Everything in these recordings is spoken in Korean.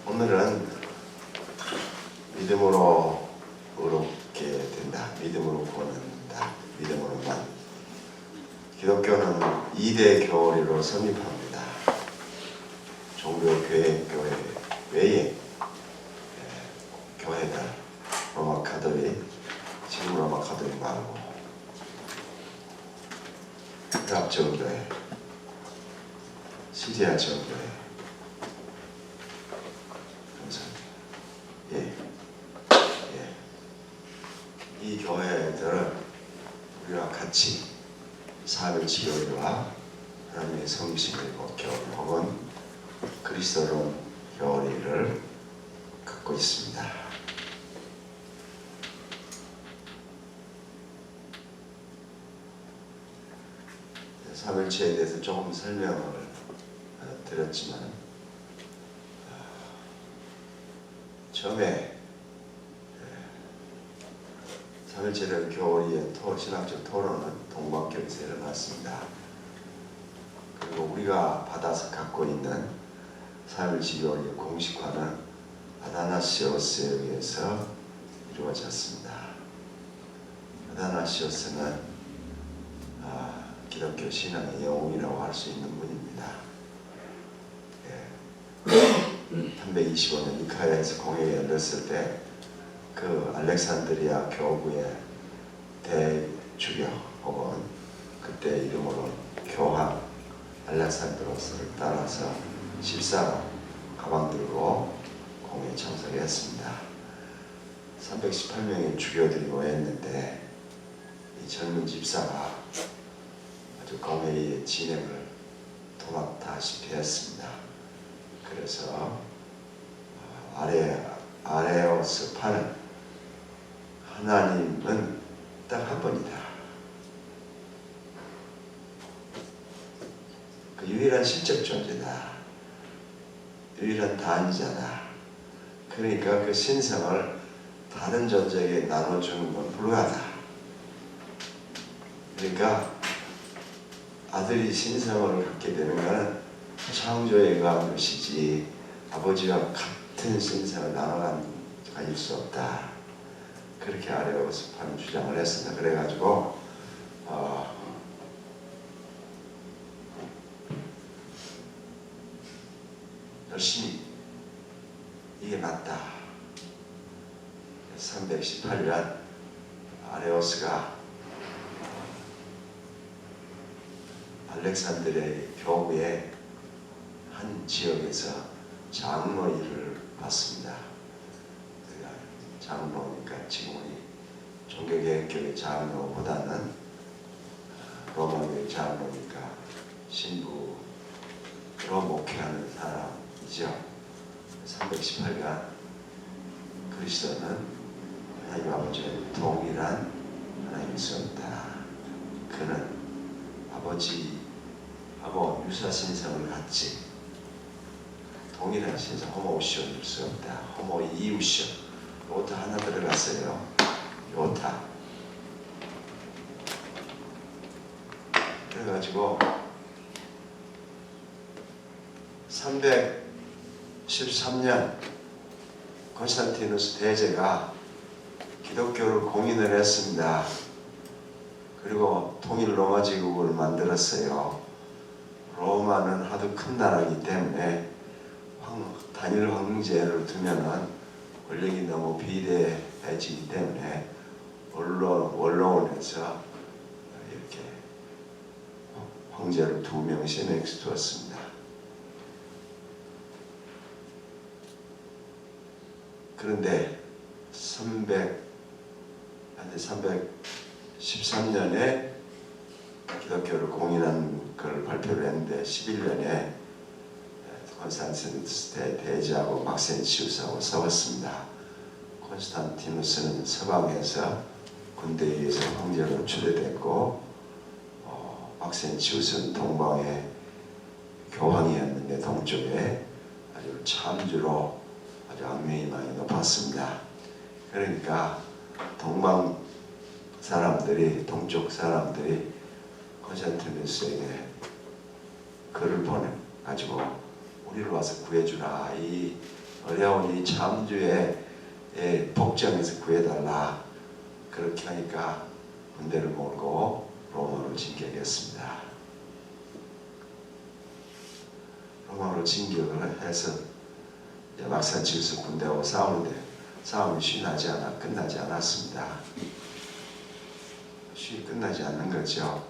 오늘은 믿음으로 의롭게 된다. 믿음으로 구원한다. 믿음으로만. 기독교는 2대 교리로 성립합니다. 종교, 교회 외에 교회들, 로마 가톨릭, 지금 로마 가톨릭 말고 흑합 정교회, 시리아 정교회. 이 교회들을 우리와 같이 사별치 교리와 하나님의 성심의 교리 혹은 그리스도론 교리를 갖고 있습니다. 사별치에 대해서 조금 설명을 드렸지만 처음에 사별제를 교리의 신학적 토론은 동방교에서 일어났습니다. 그리고 우리가 받아서 갖고 있는 사별지 교리의 공식화는 아다나시오스에 의해서 이루어졌습니다. 아다나시오스는 기독교 신앙의 영웅이라고 할 수 있는 분입니다. 325년 니카야에서 공회가 열렸을 때 그 알렉산드리아 교구의 대주교 혹은 그때 이름으로 교황 알렉산드로스를 따라서 14가 가방 들고 공회에 참석했습니다. 318명의 주교들이 모였는데 이 젊은 집사가 아주 공회의 진행을 도맡다시피 했습니다. 그래서 아레오스 판을 하나님은 딱 한 번이다. 그 유일한 실적 존재다. 유일한 단자다. 그러니까 그 신성을 다른 존재에게 나눠주는 건 불가하다. 그러니까 아들이 신성을 갖게 되는 것은 창조에 의한 것이지 아버지와 같은 신성을 가질 수 없다. 그렇게 아레오스파는 주장을 했습니다. 그래가지고 열심히 이게 맞다. 318년 아레오스가 알렉산드리아의 교구의 한 지역에서 장로 일을 받습니다. 장로니까 지금 우리 종교개혁교회 장로보다는 로마교회 장로니까 신부로 목회하는 사람이죠. 318년 그리스도는 하나님 아버지와 동일한 하나님의 son. 그는 아버지하고 유사신성을 갖지 동일한 신성 호모우시오일 수 없다. 호모이우시오. 요타 하나 들어갔어요. 요타. 그래가지고 313년 콘스탄티누스 대제가 기독교를 공인을 했습니다. 그리고 통일 로마 제국을 만들었어요. 로마는 하도 큰 나라이기 때문에 단일 황제를 두면은 권력이 너무 비대해지기 때문에 원로원에서 이렇게 황제를 2명씩 두었습니다. 그런데 313년에 기독교를 공인한 걸 발표를 했는데 11년에 콘스탄티누스 대제하고 막센치우스하고 싸웠습니다. 콘스탄티누스는 서방에서 군대에 의해서 황제로 추대됐고 막센치우스는 동방의 교황이었는데 동쪽에 아주 참주로 아주 악명이 많이 높았습니다. 그러니까 동쪽 사람들이 콘스탄티누스에게 글을 보내가지고 우리를 와서 구해주라. 이 어려운 이 잠주의 복장에서 구해달라. 그렇게 하니까 군대를 몰고 로마로 진격했습니다. 로마로 진격을 해서 막상 지구서 군대하고 싸우는데 싸움이 끝나지 않았습니다. 쉽게 끝나지 않는 거죠.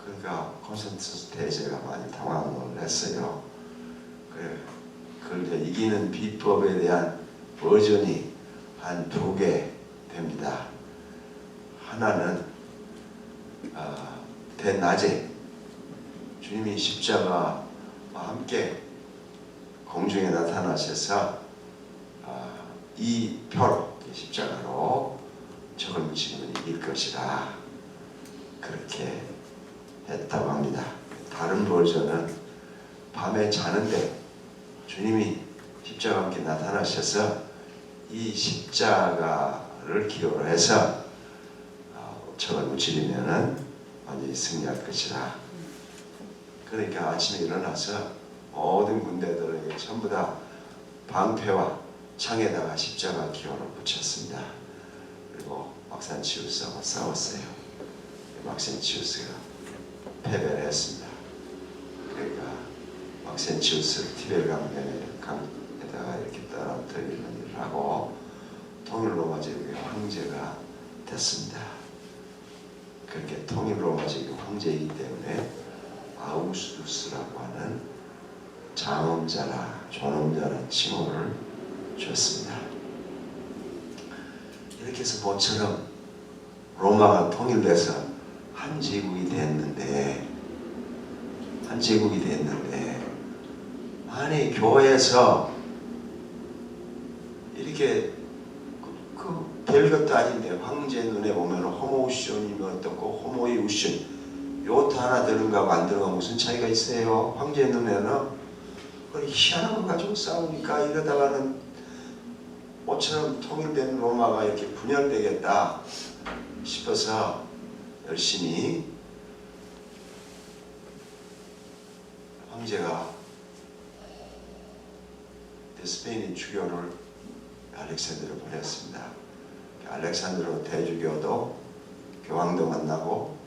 그러니까 콘스탄티누스 대제가 많이 당황을 했어요. 그걸 이기는 비법에 대한 버전이 한 2개 됩니다. 하나는 대낮에 주님이 십자가와 함께 공중에 나타나셔서 이 표로 십자가로 적을 묻히면 이길 것이라 그렇게 했다고 합니다. 다른 버전은 밤에 자는데 주님이 십자가와 함께 나타나셔서 이 십자가를 기호로 해서 적을 무찌르면은 완전히 승리할 것이라. 그러니까 아침에 일어나서 모든 군대들에게 전부 다 방패와 창에다가 십자가 기호를 붙였습니다. 그리고 막산치우스와 싸웠어요. 막산치우스가 패배를 했습니다. 그러니까 막산치우스를 티베르 강에다가 이렇게 떨어뜨리는 일을 하고 통일 로마 제국의 황제가 됐습니다. 그렇게 통일 로마 제국 황제이기 때문에 아우구스투스라고 하는 장엄자라 존엄자라 칭호를 주었습니다. 이렇게 해서 모처럼 로마가 통일돼서 한 제국이 됐는데 아니 교회에서 이렇게 별것도 아닌데 황제 눈에 보면 호모우션이면 어떻고 호모이우션 요것도 하나 들은가 안 들은가 무슨 차이가 있어요? 황제 눈에는 희한한 거 가지고 싸우니까 이러다가는 모처럼 통일된 로마가 이렇게 분열되겠다 싶어서 열심히 황제가 스페인의 주교를 알렉산드로 보냈습니다. 알렉산드로 대주교도 교황도 만나고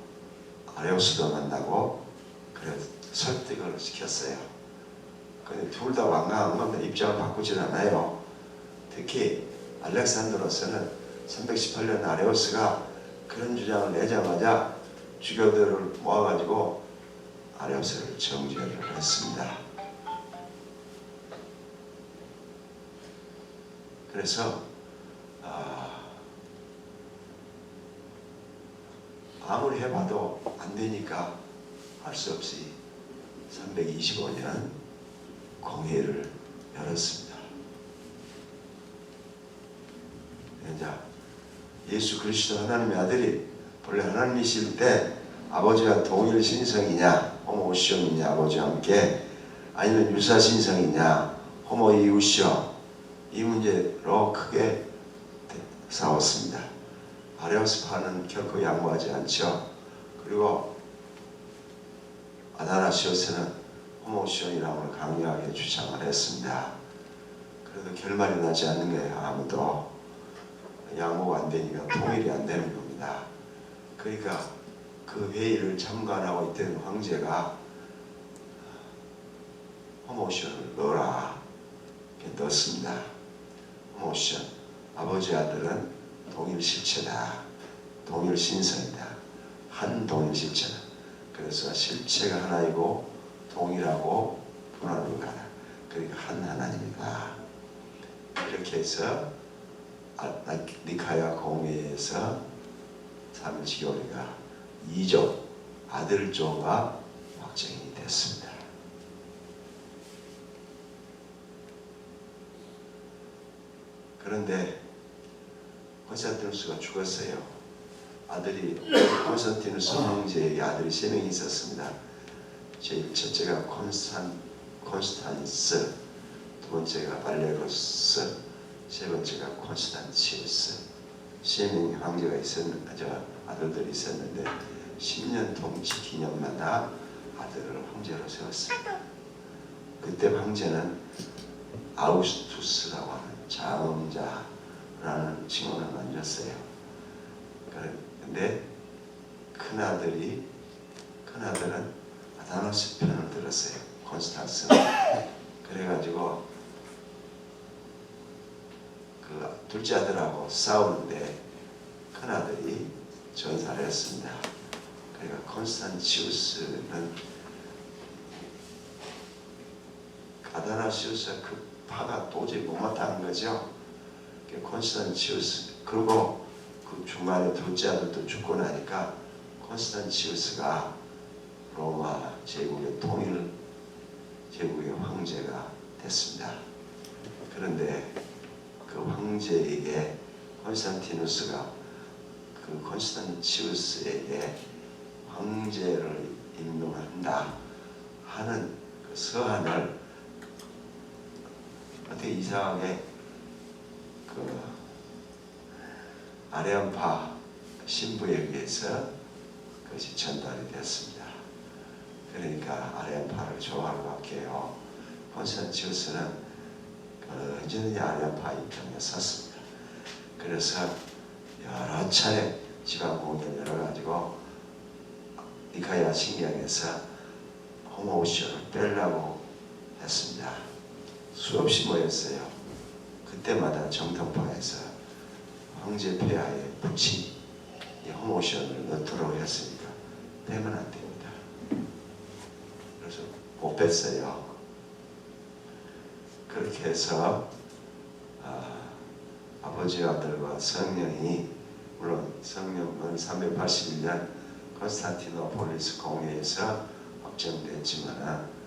아레오스도 만나고 그래서 설득을 시켰어요. 근데 둘 다 완강한 겁니다. 입장을 바꾸질 않아요. 특히 알렉산드로스는 318년 아레오스가 그런 주장을 내자마자 주교들을 모아가지고 아레오스를 정죄를 했습니다. 그래서 아무리 해봐도 안 되니까 할 수 없이 325년 공회를 열었습니다. 이제 예수 그리스도 하나님의 아들이 본래 하나님이실 때 아버지와 동일 신성이냐 호모우시오이냐 아버지와 함께 아니면 유사 신성이냐 호모이우시오 이 문제로 크게 싸웠습니다. 아레오스파는 결코 양보하지 않죠. 그리고 아다나시오스는 호모우시오이라고 강력하게 주장을 했습니다. 그래도 결말이 나지 않는 거예요. 아무도 양보가 안 되니까 통일이 안 되는 겁니다. 그러니까 그 회의를 참관하고 있던 황제가 호모우시오를 넣어라 이렇게 넣었습니다. 호모우시오 아버지 아들은 동일 실체다. 동일 신성이다. 한 동일 실체다. 그래서 실체가 하나이고 동일하고 분화를 가라. 그러니까 한 하나님이다. 이렇게 해서 니카야 공회에서 3.15리가 2조 아들조가 확정이 됐습니다. 그런데 콘스탄티누스가 죽었어요. 아들이 콘스탄티누스 황제에게 아들이 3명이 있었습니다. 제일 첫째가 콘스탄스, 두 번째가 발레로스, 세 번째가 콘스탄치우스. 3명의 황제가 아들들이 있었는데 10년 통치 기념마다 아들을 황제로 세웠습니다. 그때 황제는 아우구스투스라고 하는 장자라는 칭호를 만졌어요. 근데 큰아들은 아다나시우스 편을 들었어요. 콘스탄스는. 그래가지고 그 둘째 아들하고 싸우는데 큰아들이 전사를 했습니다. 그러니까 콘스탄티우스는 아다나시우스가 그 파가 도저히 못마땅한 거죠. 콘스탄티우스, 그리고 그 중간에 둘째 아들도 죽고 나니까 콘스탄티우스가 로마 제국의 통일 제국의 황제가 됐습니다. 그런데 그 황제에게 콘스탄티누스가 그 콘스탄티우스에게 황제를 임명한다 하는 그 서한을 어떻게 이상하게 그 아레안파 신부에 의해서 그것이 전달이 됐습니다. 그러니까 아레안파를 좋아할 밖에 해요. 콘스탄티우스는 언제든지 아레안파 입장에 섰습니다. 그래서 여러 차례 지방 공연을 열어가지고 니카야 신경에서 호모우시오를 빼려고 했습니다. 수없이 모였어요. 그때마다 정통파에서 황제 폐하에 붙인 이 호모우시오를 넣도록 했으니까 빼면 안 됩니다. 그래서 못 뺐어요. 그렇게 해서 아버지와 아들과 성령이, 물론 성령은 381년 콘스탄티노폴리스 공회에서 확정됐지만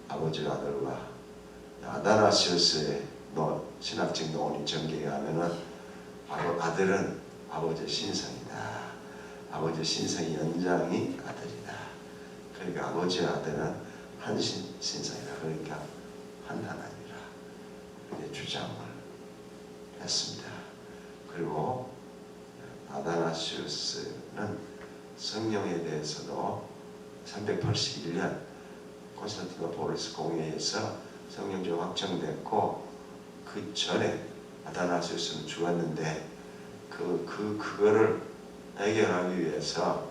아버지와 아들과 아다나시우스의 신학적 논의 전개에 하면은 아들은 아버지의 신성이다. 아버지의 신성의 연장이 아들이다. 그러니까 아버지와 아들은 한 신성이다. 그러니까 한 하나님이라 이렇게 주장을 했습니다. 그리고 아다나시우스는 성령에 대해서도 381년 콘스탄티노폴리스 공회에서 성령제가 확정됐고, 그 전에 아다나시우스는 죽었는데 그거를 해결하기 위해서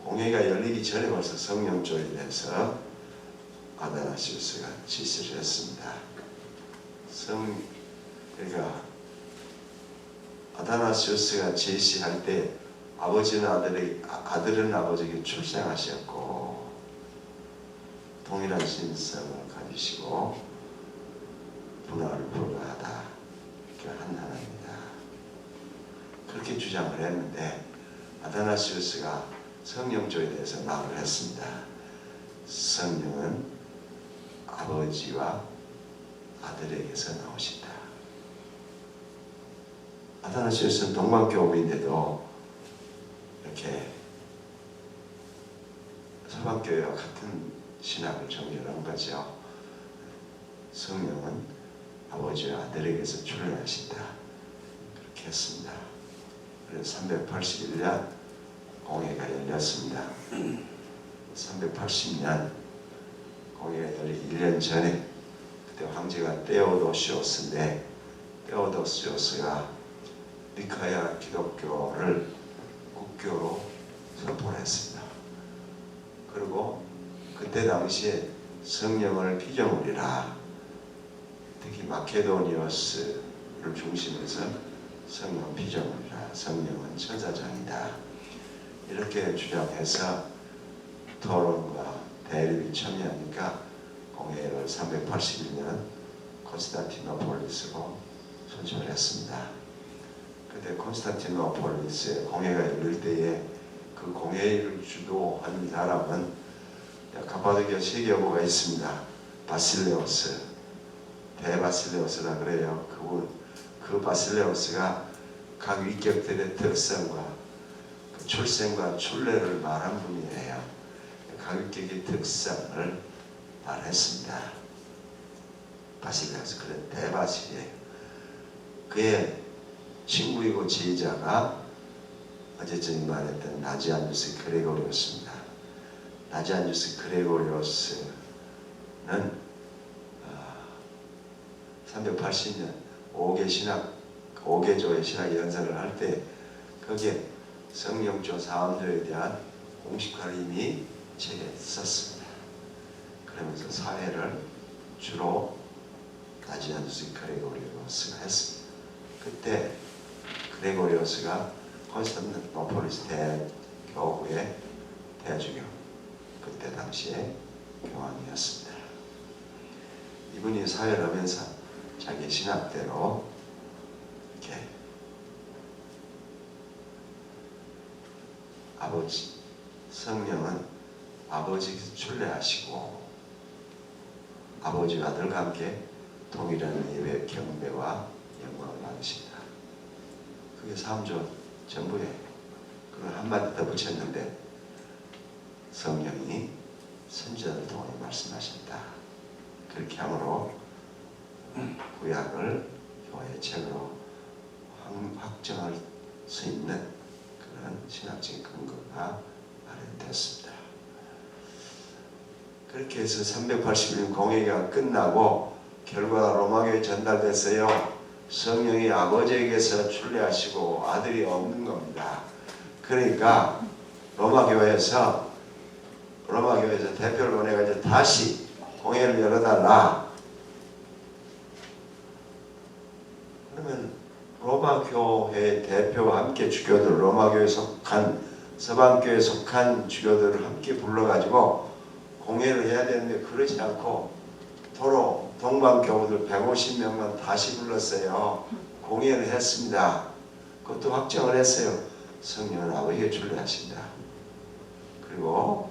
공회가 열리기 전에 벌써 성령조에 대해서 아다나시우스가 지시를 했습니다. 그러니까 아다나시우스가 제시할 때 아들은 아버지에게 출생하셨고 동일한 신성을 가지시고 분화를 불가하다. 이렇게 한 하나입니다. 그렇게 주장을 했는데 아다나시우스가 성령조에 대해서 말을 했습니다. 성령은 아버지와 아들에게서 나오신다. 아다나시우스는 동방교우인데도 이렇게 서방교회와 같은 신학을 정결한 거죠. 성령은 아버지와 아들에게서 출현하신다. 그렇게 했습니다. 그래서 381년 공회가 열렸습니다. 380년 공회가 열리기 1년 전에 그때 황제가 데오도시오스인데, 데오도시오스가 니카야 기독교를 국교로 선포를 했습니다. 그리고 그때 당시에 성령을 피조물이라, 특히 마케도니오스를 중심해서 성령 피조물이라, 성령은 천사장이다, 이렇게 주장해서 토론과 대립이 첨예하니까 공회를 381년 콘스탄티노폴리스로 선출을 했습니다. 그때 콘스탄티노폴리스의 공회가 열릴 때에 그 공회를 주도한 사람은 카파도키아 세계여고가 있습니다. 바실레오스, 대바실레오스라 그래요. 그 바실레오스가 각 위격들의 특성과 그 출생과 출래를 말한 분이에요. 각 위격의 특성을 말했습니다. 바실레오스, 그런 대바실이에요. 그의 친구이고 제자가 어제 전에 말했던 나지안누스 그레고리오스입니다. 나지안주스 그레고리오스는 380년 5개조의 신학 연설을 할 때 거기에 성령조 사암조에 대한 공식화를 이미 책에 썼습니다. 그러면서 사회를 주로 나지안주스 그레고리오스가 했습니다. 그때 그레고리오스가 콘스탄티노폴리스 대교구의 대주교, 그때 당시에 교황이었습니다. 이분이 사회를 하면서 자기 신학대로 이렇게 아버지 성령은 아버지께서 출래하시고 아버지와 아들과 함께 동일한 예배 경배와 영광을 받으신다. 그게 3조 전부예요. 그걸 한마디 더 붙였는데 성령이 선지자를 통해 말씀하신다. 그렇게 함으로 구약을 교회의 책으로 확정할 수 있는 그런 신학적인 근거가 마련됐습니다. 그렇게 해서 380년 공회가 끝나고 결과 로마교회에 전달됐어요. 성령이 아버지에게서 출래하시고 아들이 없는 겁니다. 그러니까 로마교회에서 대표를 보내가지고 다시 공회를 열어달라. 그러면 로마교회 대표와 함께 주교들, 로마교회에 속한 서방교회에 속한 주교들을 함께 불러가지고 공회를 해야 되는데 그러지 않고 도로 동방교우들 150명만 다시 불렀어요. 공회를 했습니다. 그것도 확정을 했어요. 성령은 아버지에게 출래하신다. 그리고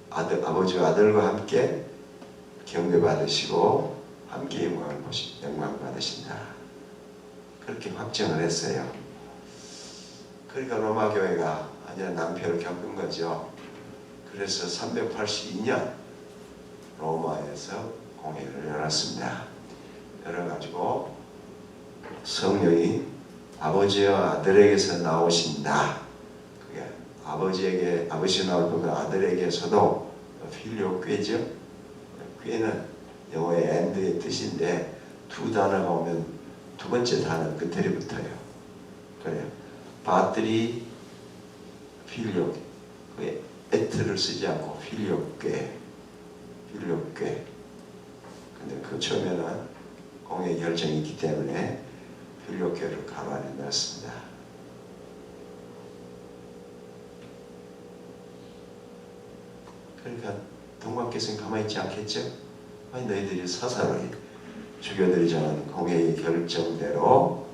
아버지와 아들과 함께 경배받으시고 함께 영광을 받으신다. 그렇게 확정을 했어요. 그러니까 로마교회가 완전 낭패를 겪은 거죠. 그래서 382년 로마에서 공회를 열었습니다. 열어가지고 성령이 아버지와 아들에게서 나오신다. 그게 아버지 나올 뿐만 아들에게서도 필요 꾀죠. 꾀는 영어의 and의 뜻인데 두 단어가 오면 두 번째 단어 끝에 붙어요. 그래요. 바트리 필요, 그 에트를 쓰지 않고 필요꾀. 근데 그 처음에는 공의 결정이 있기 때문에 필요꾀를 가로 안에 넣었습니다. 그러니까 동방께서는 가만히 있지 않겠죠? 아니 너희들이 서서히 주교들이 정한 공회의 결정대로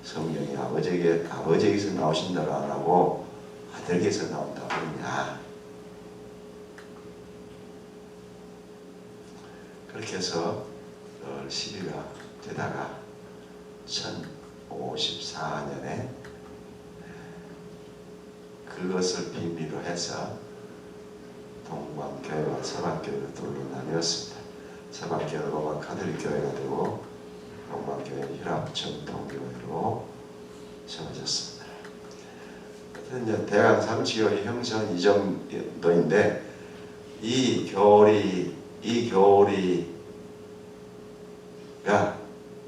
성령이 아버지에게서 나오신다고 안 하고 아들에게서 나온다고 그러냐. 그렇게 해서 시비가 되다가 1054년에 그것을 빌미로 해서 동방교회와 서방교회로 둘로 나뉘었습니다. 서방교회는 로마 가톨릭 교회가 되고 동방교회는 혈압 정통교회로 세워졌습니다. 이제 대강 삼치교회 형성 이 정도인데 이 교리가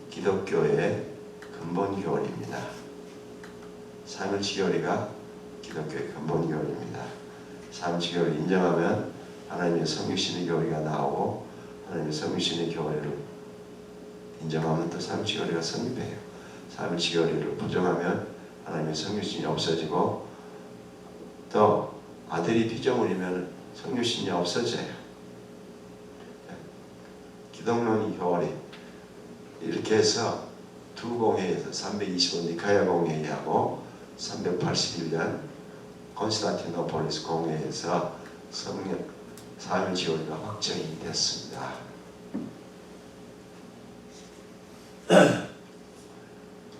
기독교의 근본 교리입니다. 삼일치교리가 기독교의 근본 교리입니다. 삼일치교리를 인정하면 하나님의 성육신의 교리가 나오고 하나님의 성육신의 교리를 인정하면 또 삼일치교리가 성립해요. 삼일치교리를 부정하면 하나님의 성육신이 없어지고 또 아들이 피조물이면 성육신이 없어져요. 기독론의 교리 이렇게 해서 두 공회에서 325 니카야 공회하고 381년 콘스탄티노폴리스 공회에서 성령 삼일치교리가 확정이 됐습니다.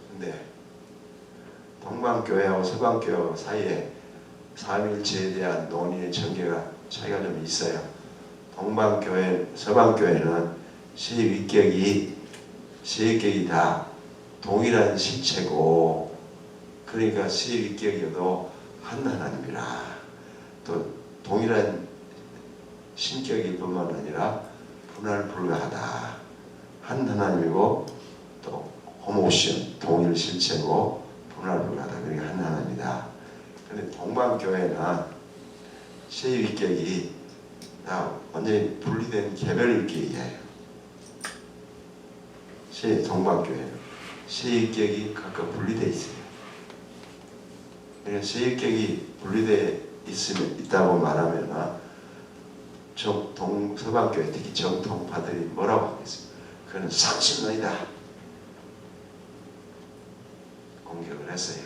근데 동방교회하고 서방교회 사이에 삼일체에 대한 논의의 전개가 차이가 좀 있어요. 서방교회는 세위격이 다 동일한 실체고 그러니까 세위격이어도 한 하나님이라 또 동일한 신격일 뿐만 아니라 분할 불가하다. 한 하나님이고 또 호모우시온 동일 실체고 분할 불가하다. 그러니까 한 하나님이다. 그런데 동방교회는 세6위격이 완전히 분리된 개별위격이에요. 동방교회는 세6격이 각각 분리되어 있어요. 그러니까 세6격이 분리되어 있다고 말하면 서방교회 특히 정통파들이 뭐라고 하겠습니까? 그는 삼신론이다 공격을 했어요.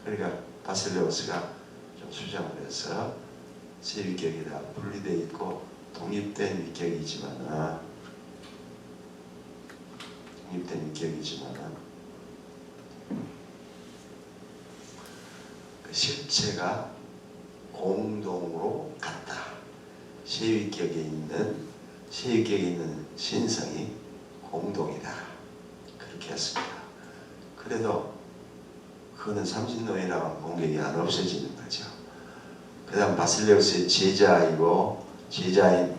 그러니까 바실레오스가 좀 수정을 해서 세6격이 다 분리되어 있고 독립된 위격이지만 그 실체가 공동으로 같다. 세6격에 있는 신성이 공동이다. 그렇게 했습니다. 그래도 그거는 삼신론이라고 공격이 안 없어지는 거죠. 그 다음 바실레우스의 제자인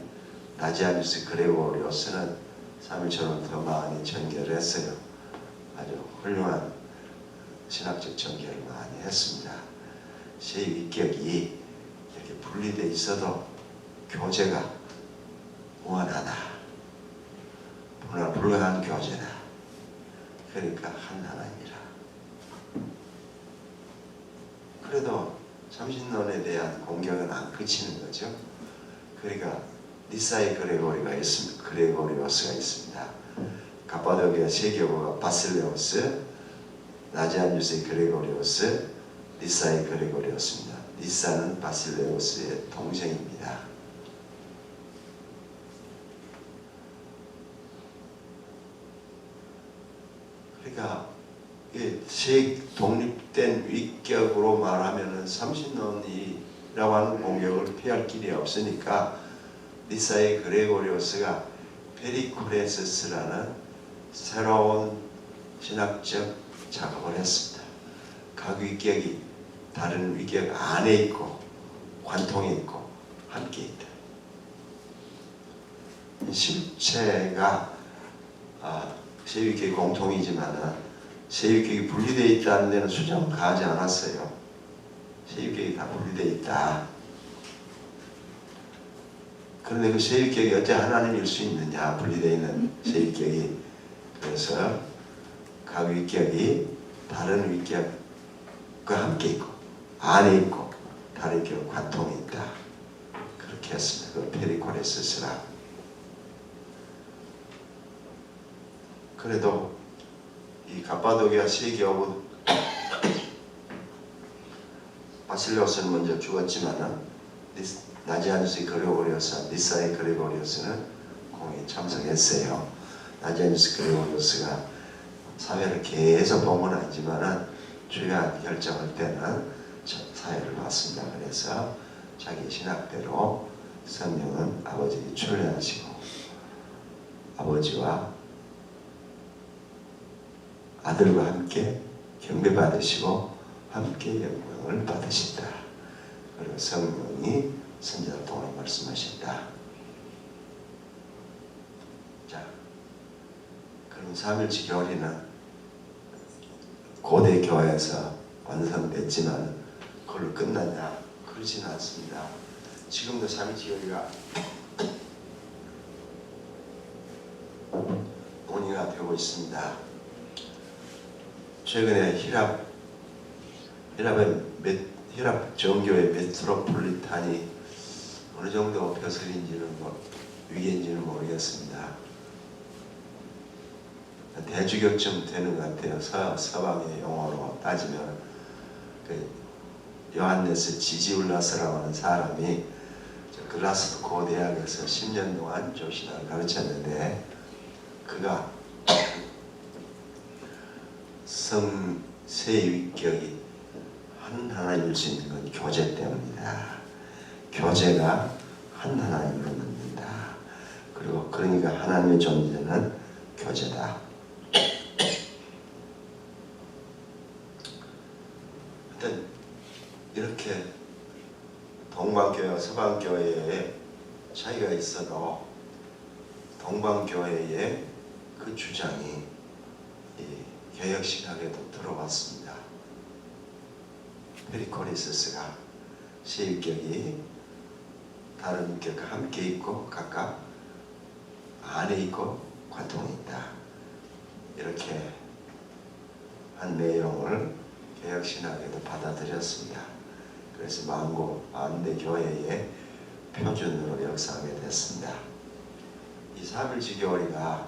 나지아누스 그레고리오스는 3일처럼 더 많이 전결했어요. 아주 훌륭한 신학적 전결을 많이 했습니다. 세6격이 이렇게 분리되어 있어도 교제가 무한하다. 분할 불가한 교제다. 그러니까 한 하나님이라. 그래도 삼신론에 대한 공격은 안 그치는 거죠. 그러니까 니사의 그레고리오스가 있습니다. 가파도기아 세교구가 바실레오스, 나지안누스의 그레고리오스, 니사의 그레고리오스입니다. 니사는 바실레오스의 동생입니다. 그러니까 세 독립된 위격으로 말하면은 삼신론이라고 하는 공격을 피할 길이 없으니까 니사의 그레고리오스가 페리코레스스라는 새로운 신학적 작업을 했습니다. 각 위격이 다른 위격 안에 있고 관통에 있고 함께 있다. 실체가 세6격이 공통이지만 세6격이 분리되어 있다는 데는 수정 가하지 않았어요. 세6격이 다 분리되어 있다. 그런데 그 세6격이 어째 하나님일 수 있느냐, 분리되어 있는 세6격이. 그래서 각 위격이 다른 위격과 함께 있고 안에 있고 다른 위격 관통에 있다. 그렇게 했습니다. 그 페리코레스스라. 그래도 이 가파도기아 세교구 바실레오스는 먼저 죽었지만은 나지아누스의 그레고리오스, 니사의 그레고리오스는 공에 참석했어요. 나지아누스 그레고리오스가 사회를 계속 본 건 아니지만은 중요한 결정할 때는 사회를 봤습니다. 그래서 자기 신학대로 성령은 아버지를 출례하시고 아버지와 아들과 함께 경배받으시고 함께 영광을 받으신다. 그리고 성령이 선지자를 통해 말씀하신다. 자, 그럼 삼일치 교리는 고대 교회에서 완성됐지만 그걸로 끝났냐? 그렇지는 않습니다. 지금도 삼일치 교리가 논의가 되고 있습니다. 최근에 히랍 정교의 메트로폴리탄이 어느 정도 벼슬인지는 위계인지는 모르겠습니다. 대주교쯤 되는 것 같아요. 서방의 용어로 따지면 그 요한네스 지지울라스라고 하는 사람이 글라스고 대학에서 10년 동안 조신학을 가르쳤는데 그가 세6격이 한 하나님일 수 있는 건 교제 때문이다. 교제가 한 하나님으로 만든다. 그리고 그러니까 하나님의 존재는 교제다. 하여튼 이렇게 동방교회가 서방교회에 차이가 있어도 동방교회의 그 주장이 이 개혁신학에도 들어왔습니다. 페리코리스스가 세율격이 다른 율격과 함께 있고 각각 안에 있고 관통이 있다. 이렇게 한 내용을 개혁신학에도 받아들였습니다. 그래서 만대교회의 표준으로 역사하게 됐습니다. 이 삼일지교리가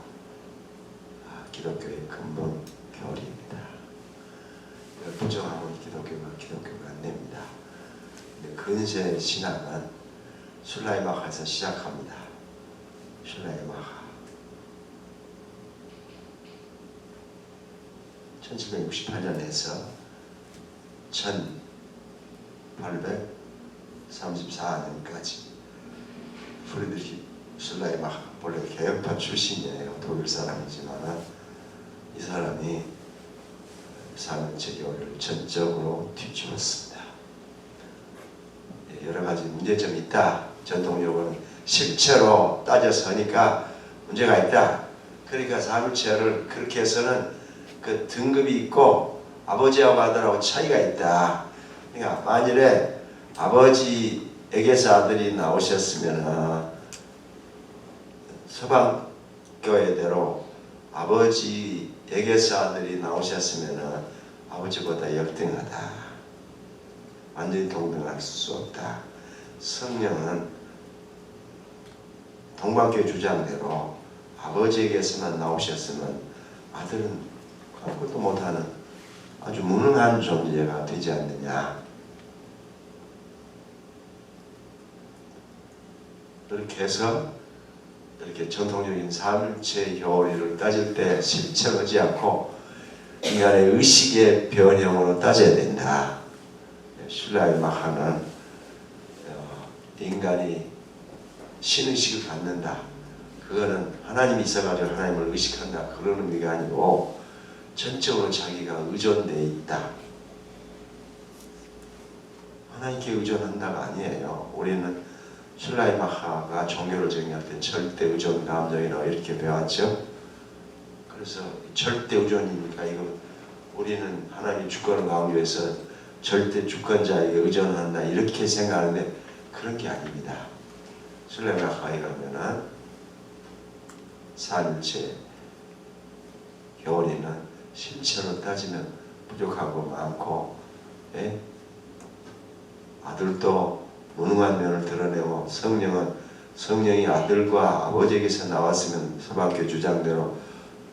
기독교의 근본 교리입니다. 이걸 부정하면 기독교가 안 됩니다. 근데 근세 신학은 슐라이마하에서 시작합니다. 슐라이마하 1768년에서 1834년까지 프리드리히 슐라이마하 원래 개혁파 출신이에요. 독일 사람이지만 이 사람이 삼일체 교리를 전적으로 뒤집었습니다. 여러 가지 문제점이 있다. 전통적으로는 실체로 따져서 하니까 문제가 있다. 그러니까 삼일체를 그렇게 해서는 그 등급이 있고 아버지하고 아들하고 차이가 있다. 그러니까 만일에 아버지에게서 아들이 나오셨으면 서방교회대로 아버지에게서 아들이 나오셨으면 아버지보다 열등하다. 완전히 동등할 수 없다. 성령은 동방교회 주장대로 아버지에게서만 나오셨으면 아들은 아무것도 못하는 아주 무능한 존재가 되지 않느냐. 이렇게 해서 이렇게 전통적인 삼일체 교리를 따질 때 실체를 하지 않고 인간의 의식의 변형으로 따져야 된다. 슐라이마하는 인간이 신의식을 갖는다. 그거는 하나님이 있어가지고 하나님을 의식한다. 그런 의미가 아니고 전적으로 자기가 의존되어 있다. 하나님께 의존한다가 아니에요. 우리는 슐라이마하가 종교를 정의할 때 절대 의존 감정이라고 이렇게 배웠죠. 그래서 절대 의존이니까 이거 우리는 하나님의 주권을 강조해서 절대 주권자에게 의존한다 이렇게 생각하는데 그런 게 아닙니다. 슐라이마하에 가면은 삼일체 교리는 실체로 따지면 부족하고 많고, 아들도 무능한 면을 드러내고 성령이 아들과 아버지에게서 나왔으면 서방교 주장대로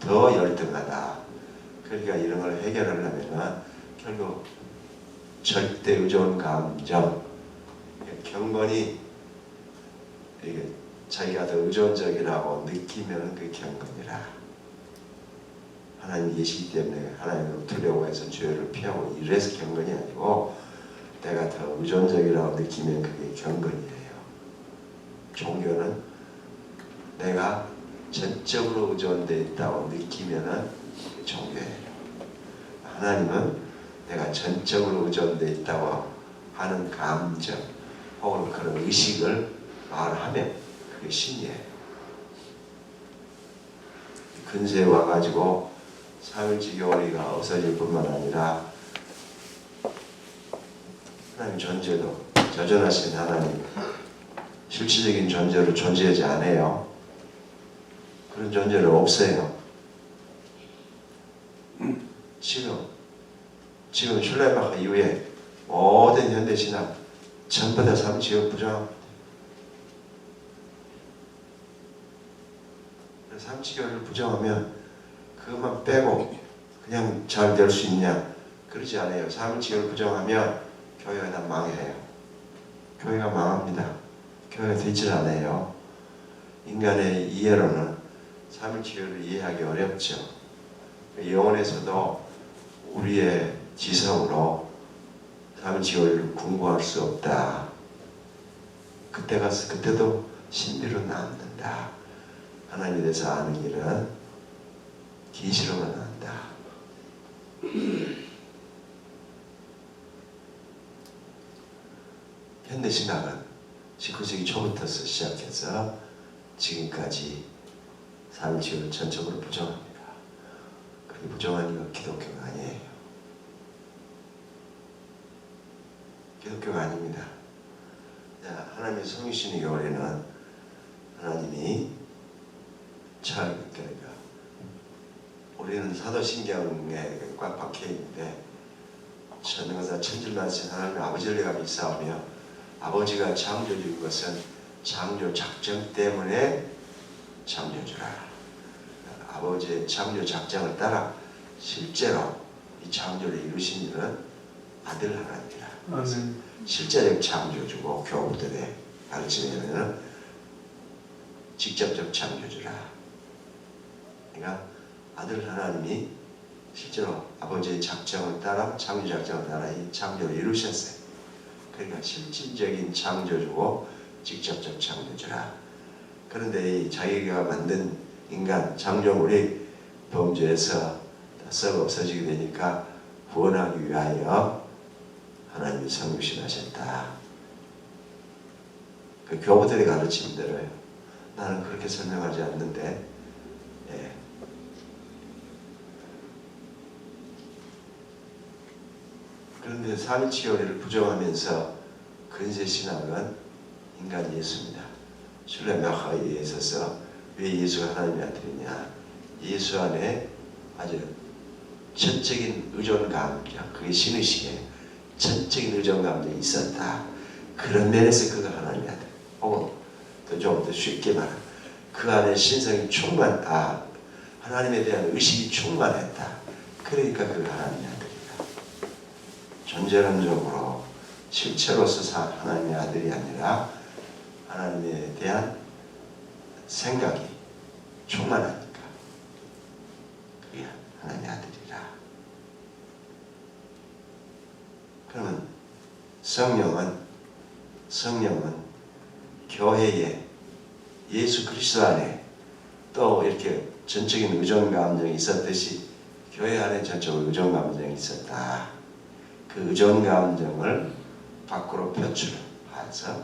더 열등하다. 그러니까 이런 걸 해결하려면 결국 절대 의존 감정, 경건이 이게 자기가 더 의존적이라고 느끼면 그 경건이라. 하나님 계시기 때문에 하나님을 두려워해서 죄를 피하고 이래서 경건이 아니고 내가 더 의존적이라고 느끼면 그게 경건이에요. 종교는 내가 전적으로 의존되어 있다고 느끼면 종교예요. 하나님은 내가 전적으로 의존되어 있다고 하는 감정 혹은 그런 의식을 말하면 그게 신이에요. 근세에 와가지고 삼일체 교리가 없어질 뿐만 아니라 하나님 존재도 저전하신 하나님 실질적인 존재로 존재하지 않아요. 그런 존재를 없애요. 지금 슐라이마하 이후에 모든 현대신학 전부 다 삼일체를 부정합니다. 삼일체를 부정하면 그것만 빼고 그냥 잘 될 수 있냐? 그러지 않아요. 삼일체를 부정하면 교회가 다 망해요. 교회가 망합니다. 교회가 되질 않아요. 인간의 이해로는 삼일체를 이해하기 어렵죠. 영혼에서도 우리의 지성으로 삼일체를 공부할 수 없다. 그때 가서 그때도 신비로 남는다. 하나님에 대해서 아는 길은 계시로만 한다. 현대신학은 19세기 초부터 시작해서 지금까지 삼위일체를 전적으로 부정합니다. 그렇게 부정한 이유가 기독교가 아니에요. 기독교가 아닙니다. 하나님의 성육신의 교회는 하나님이 그러니까 우리는 사도신경에 꽉 박혀 있는데 천하가 천질만신 하나님의 아버지를 내가 믿사오며 아버지가 창조주인 것은 창조 작정 때문에 창조주라. 아버지의 창조 작정을 따라 실제로 이 창조를 이루신 이는 아들 하나님이라. 실제적 창조주고 교우들의 가르침에는 직접적 창조주라. 그러니까 아들 하나님이 실제로 아버지의 작정을 따라 창조 작정을 따라 이 창조를 이루셨어요. 그러니까 실질적인 창조주고 직접적 창조주라. 그런데 이 자기가 만든 인간 창조물이 범죄에서 썩어 없어지게 되니까 구원하기 위하여 하나님이 성육신하셨다. 그 교부들의 가르침대로요. 나는 그렇게 설명하지 않는데, 예. 그런데 삼위일체 교리를 부정하면서 근세신학은 인간 예수입니다. 슐레마하에 있어서 왜 예수가 하나님의 아들이냐? 예수 안에 아주 전적인 의존 감정, 그게 신의식이에요. 전적인 의존 감정이 있었다. 그런 면에서 그가 하나님의 아들. 혹은 좀 더 쉽게 말하면 그 안에 신성이 하나님에 대한 의식이 충만했다. 그러니까 그가 하나님의 아들이다. 존재론적으로 실체로서 하나님의 아들이 아니라 하나님에 대한 생각이 충만하니까 그게 하나님의 아들이라. 그러면 성령은 교회에 예수 그리스도 안에 또 이렇게 전적인 의존 감정이 있었듯이 교회 안에 전적으로 의존 감정이 있었다. 그 의존 감정을 밖으로 표출해서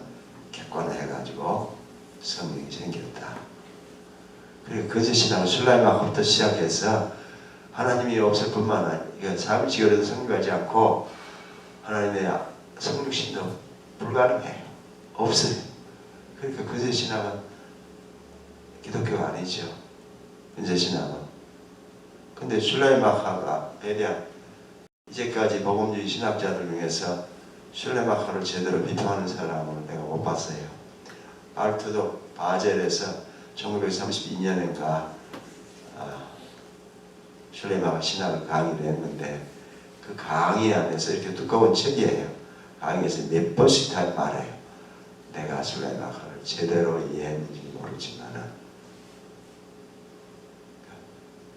객관화해가지고 성령이 생겼다. 그리고 거짓신앙은 술라이마부터 시작해서 하나님이 없을 뿐만 아니라 삼위일체교리도 성립하지 않고 하나님의 성육신도 불가능해요. 없어요. 그러니까 근세신앙은 기독교가 아니죠. 근세신앙은. 근데 슐레마하에 대한 이제까지 복음주의 신학자들 중에서 슐레마하를 제대로 비판하는 사람은 내가 못 봤어요. 발트도 바젤에서 1932년인가 슐레마하 신학을 강의를 했는데 그 강의 안에서 이렇게 두꺼운 책이에요. 강의에서 몇 번씩 다 말해요. 내가 슐레마하를 제대로 이해했는지 모르지만은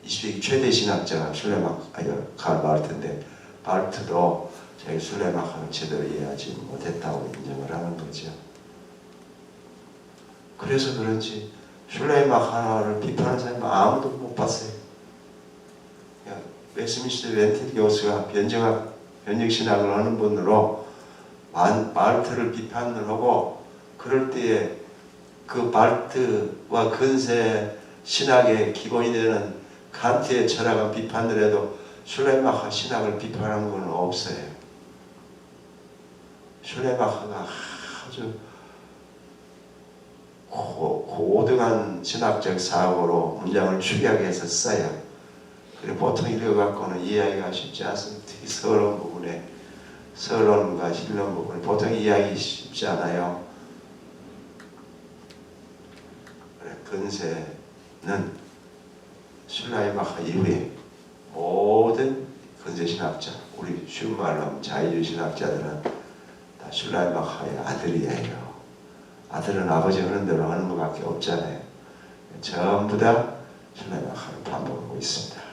20세기 최대 신학자가 칼 바르트인데 바르트도 자기 슐레마하를 제대로 이해하지 못했다고 인정을 하는 거죠. 그래서 그런지 슐레마하를 비판하는 사람은 아무도 못 봤어요. 웨스민스터 웬티드 교수가 변혁신학을 하는 분으로 바르트를 비판을 하고 그럴 때에 그 바르트와 근세 신학의 기본이 되는 칸트의 철학을 비판을 해도 슐레마하 신학을 비판한 건 없어요. 슐레마하가 아주 고등한 신학적 사고로 문장을 축약해서 써요. 그리고 보통 이거 갖고는 이해하기가 쉽지 않습니다. 특히 서론과 실론 부분에 보통 이해하기 쉽지 않아요. 근세는 슐레마하 이후에 모든 근세신학자, 우리 쉬운 말로 하면 자유주의 신학자들은 다 슐레마하의 아들이에요. 아들은 아버지 하는 대로 하는 것밖에 없잖아요. 전부 다 슐레마하를 반복하고 있습니다.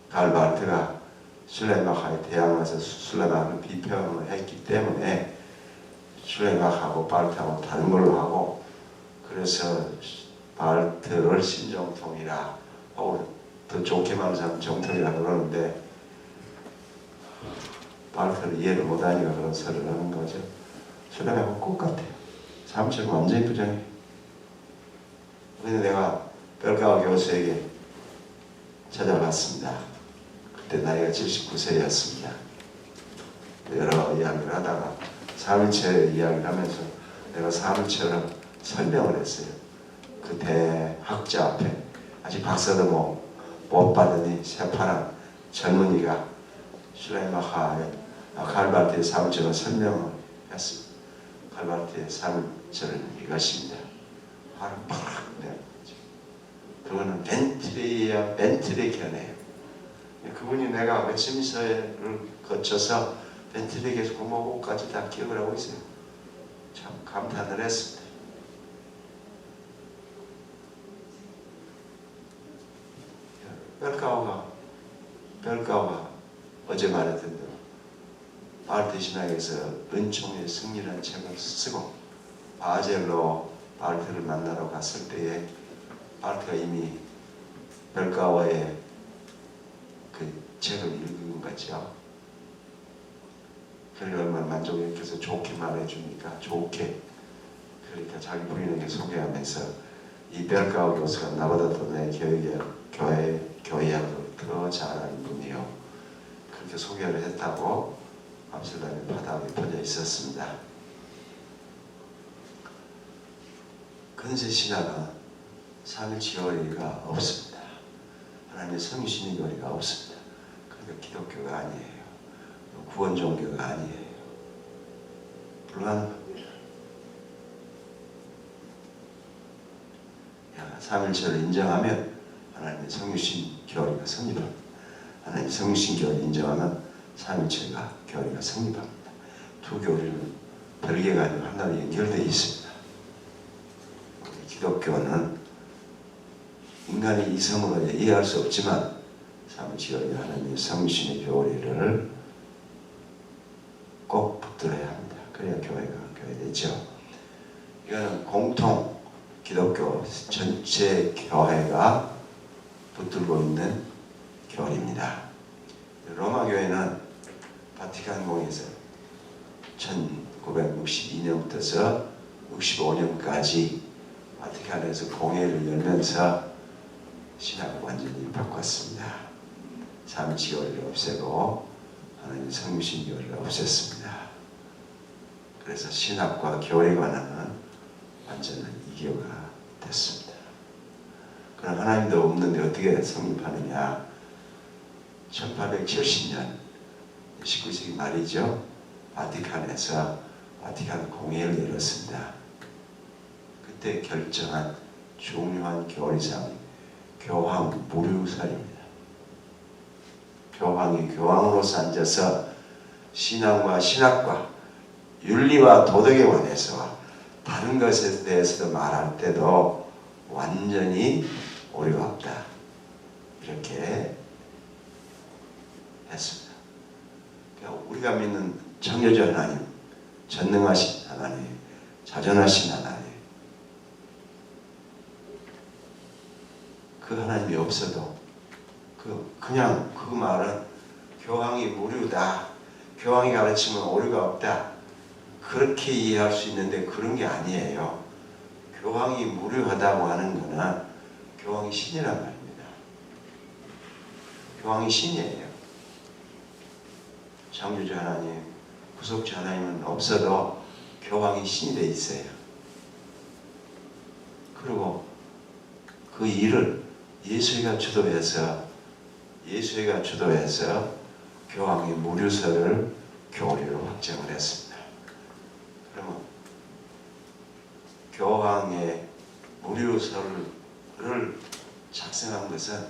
칼 바르트가 슐레마하에 대항해서 슐레마하를 비평을 했기 때문에 슐레마하고 바르트하고 다른 걸로 하고 그래서 바르트를 신정통이라 혹은 더 좋게 말하는 사람은 정통이라 그러는데 바르트를 이해를 못하니까 그런 소리를 하는 거죠. 신랑하고 꽃 같아요. 사무처럼 완전히 부정해. 그래서 내가 별가와 교수에게 찾아갔습니다. 그때 나이가 79세였습니다. 여러 이야기를 하다가 사물체 이야기를 하면서 내가 사물처럼 설명을 했어요. 그 대학자 앞에 아직 박사도 못 받으니 새파란 젊은이가 슐레이마하의 칼바르트의 사물처럼 설명을 했습니다. 칼바르트의 사물처럼 이것입니다. 화를 팍 내는 거죠. 그거는 벤틀의 견해예요. 그분이 내가 웨스민스터를 거쳐서 벤틀에게서 고모고까지 다 기억을 하고 있어요. 참 감탄을 했습니다. 별가오가 어제 말했던 대로 바르트 신학에서 은총의 승리라는 책을 쓰고 바젤로 바르트를 만나러 갔을 때에 바르트가 이미 별가오의 그 책을 읽은 거죠. 그를 얼마나 만족해서 좋게 말해주니까 좋게 그러니까 자기 부인에게 소개하면서 이 별가오 교수가 나보다 더 내 교회학을 더 잘하는 분이요. 그렇게 소개를 했다고 암스테르담의 파닥에 퍼져 있었습니다. 근세 신학은 삼일체 교리가 없습니다. 하나님의 성신의 교리가 없습니다. 그러니까 기독교가 아니에요. 구원 종교가 아니에요. 불가능합니다. 삼일체를 인정하면 하나님의 성신 교리가 성립합니다. 하나님의 성신 교리를 인정하면 삼일체가 교리가 성립합니다. 두 교리는 별개가 아니고 하나로 연결되어 있습니다. 기독교는 인간의 이성으로 이해할 수 없지만 삼일체 교리 하나님의 성신의 교리를 꼭 붙들어야 합니다. 그래야 교회가 되죠. 이거는 공통 기독교 전체 교회가 붙들고 있는 교리입니다. 로마 교회는 바티칸공에서 1962년부터 65년까지 바티칸에서 공회를 열면서 신학을 완전히 바꿨습니다. 삼일체 교리를 없애고 하나님의 성신 교리를 없앴습니다. 그래서 신학과 교회 관행은 완전한 이교가 됐습니다. 그럼 하나님도 없는데 어떻게 성립하느냐? 1870년 19세기 말이죠. 바티칸에서 바티칸 공회를 열었습니다. 그때 결정한 중요한 교리상이 교황 무류설입니다. 교황이 교황으로서 앉아서 신앙과 신학과 윤리와 도덕에 관해서 다른 것에 대해서도 말할 때도 완전히 오류가 없다. 이렇게 했습니다. 그러니까 우리가 믿는 창조주 하나님, 전능하신 하나님, 자존하신 하나님, 그 하나님이 없어도 그냥 그 말은 교황이 무류다. 교황이 가르치면 오류가 없다. 그렇게 이해할 수 있는데 그런 게 아니에요. 교황이 무료하다고 하는 거는 교황이 신이란 말입니다. 교황이 신이에요. 창조주 하나님, 구속주 하나님은 없어도 교황이 신이 돼 있어요. 그리고 그 일을 예수가 주도해서 교황이 무료설을 교리로 확정을 했습니다. 그러면 교황의 무료설을 작성한 것은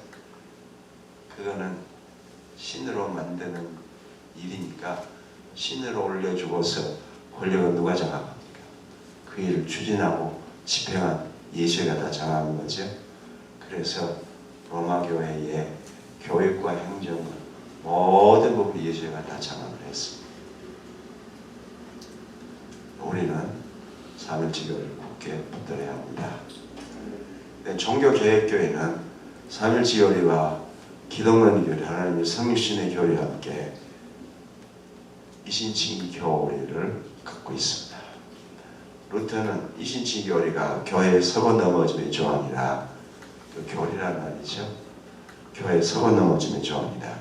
그거는 신으로 만드는 일이니까 신으로 올려주고서 권력은 누가 장악합니까? 그 일을 추진하고 집행한 예수가 다 장악한 거죠. 그래서 로마 교회의 교육과 행정을 모든 부분 예수가 다 장악을 했습니다. 우리는 삼일체 교리를 굳게 붙들어야 합니다. 종교개혁교회는 삼일체 교리와 기독론 교리, 하나님의 성신의 교리와 함께 이신칭 교리를 갖고 있습니다. 루터는 이신치 교리가 교회에 서고 넘어짐의 조항이라, 그 교리란 말이죠. 교회에 서고 넘어짐의 조항이다.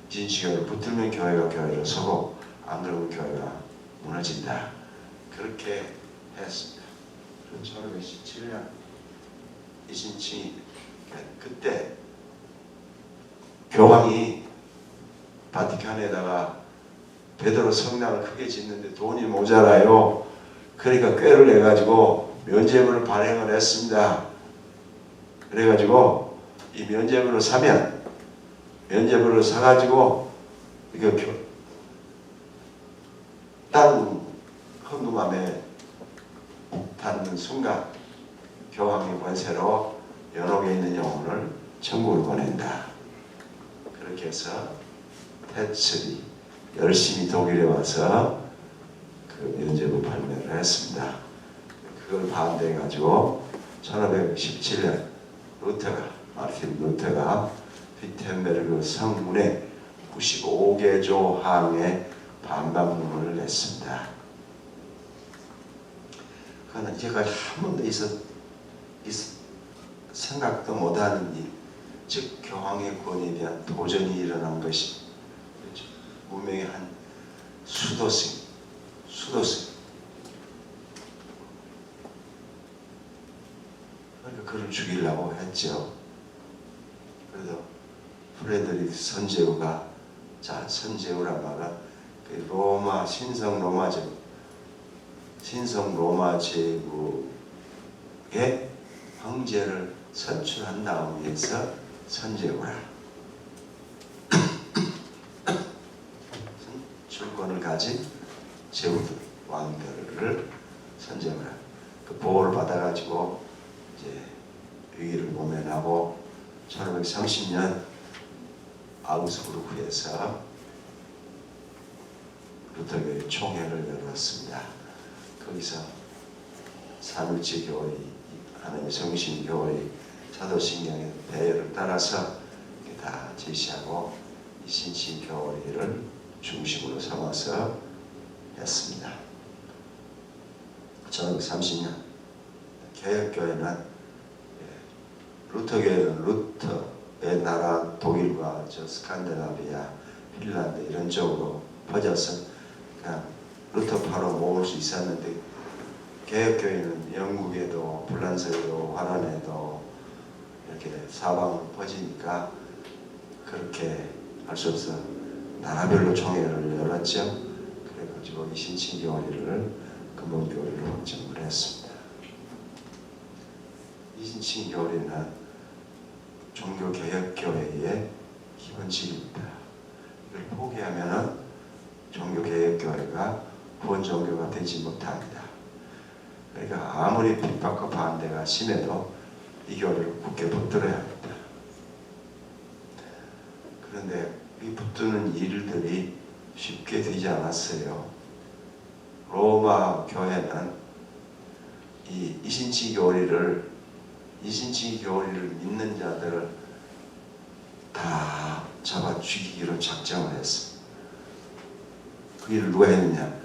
이신치 교리를 붙들면 교회가 교회로 서고 안 그러면 교회가 무너진다. 그렇게 했습니다. 1517년 이신치 그때 교황이 바티칸에다가 베드로 성당을 크게 짓는데 돈이 모자라요. 그러니까 꾀를 내가지고 면죄부를 발행을 했습니다. 그래가지고 이 면죄부를 사면 면죄부를 사가지고 이거 땅 헌금함에 닿는 순간 교황의 권세로 연옥에 있는 영혼을 천국을 보낸다. 그렇게 해서 태츠리 열심히 독일에 와서 그 면죄부 발매를 했습니다. 그걸 반대해가지고 1517년 마르틴 루터가 비텐베르그 성문에 95개 조항의 반박문을 냈습니다. 그거는 이제까지 한 번도 생각도 못하는 일, 즉 교황의 권위에 대한 도전이 일어난 것이 그렇죠? 문명의 한 수도승 그러니까 그를 죽이려고 했죠. 그래서 프레드릭 선제우가 선제우란 말은 그 로마 신성 로마 제국의 황제를 선출한 다음에서 선제우라 선출권을 가진 제후들 왕들을 선제우라 그 보호를 받아가지고 이제 위기를 모면하고 1530년 아우스부르크에서 루터교회 총회를 열었습니다. 거기서 삼일체 교회, 하나님의 성신교회, 사도신경의 배열을 따라서 다 제시하고 이신치 교회를 중심으로 삼아서 했습니다. 1930년 개혁교회는 루터교회는 루터의 나라 독일과 스칸디나비아, 핀란드 이런 쪽으로 퍼져서 그냥 루터파로 모을 수 있었는데 개혁교회는 영국에도 프랑스에도 화란에도 이렇게 사방으로 퍼지니까 그렇게 할 수 없어 나라별로 총회를 열었죠. 그래가지고 이신치 교리를 근본교리로 확정을 했습니다. 이신치 교리는 종교개혁교회의 기본칙입니다. 이걸 포기하면 종교개혁교회가 구원종교가 되지 못합니다. 그러니까 아무리 핍박과 반대가 심해도 이 교리를 굳게 붙들어야 합니다. 그런데 이 붙드는 일들이 쉽게 되지 않았어요. 로마 교회는 이 이신치 교리를 믿는 자들을 다 잡아 죽이기로 작정을 했습니다. 그 일을 누가 했느냐?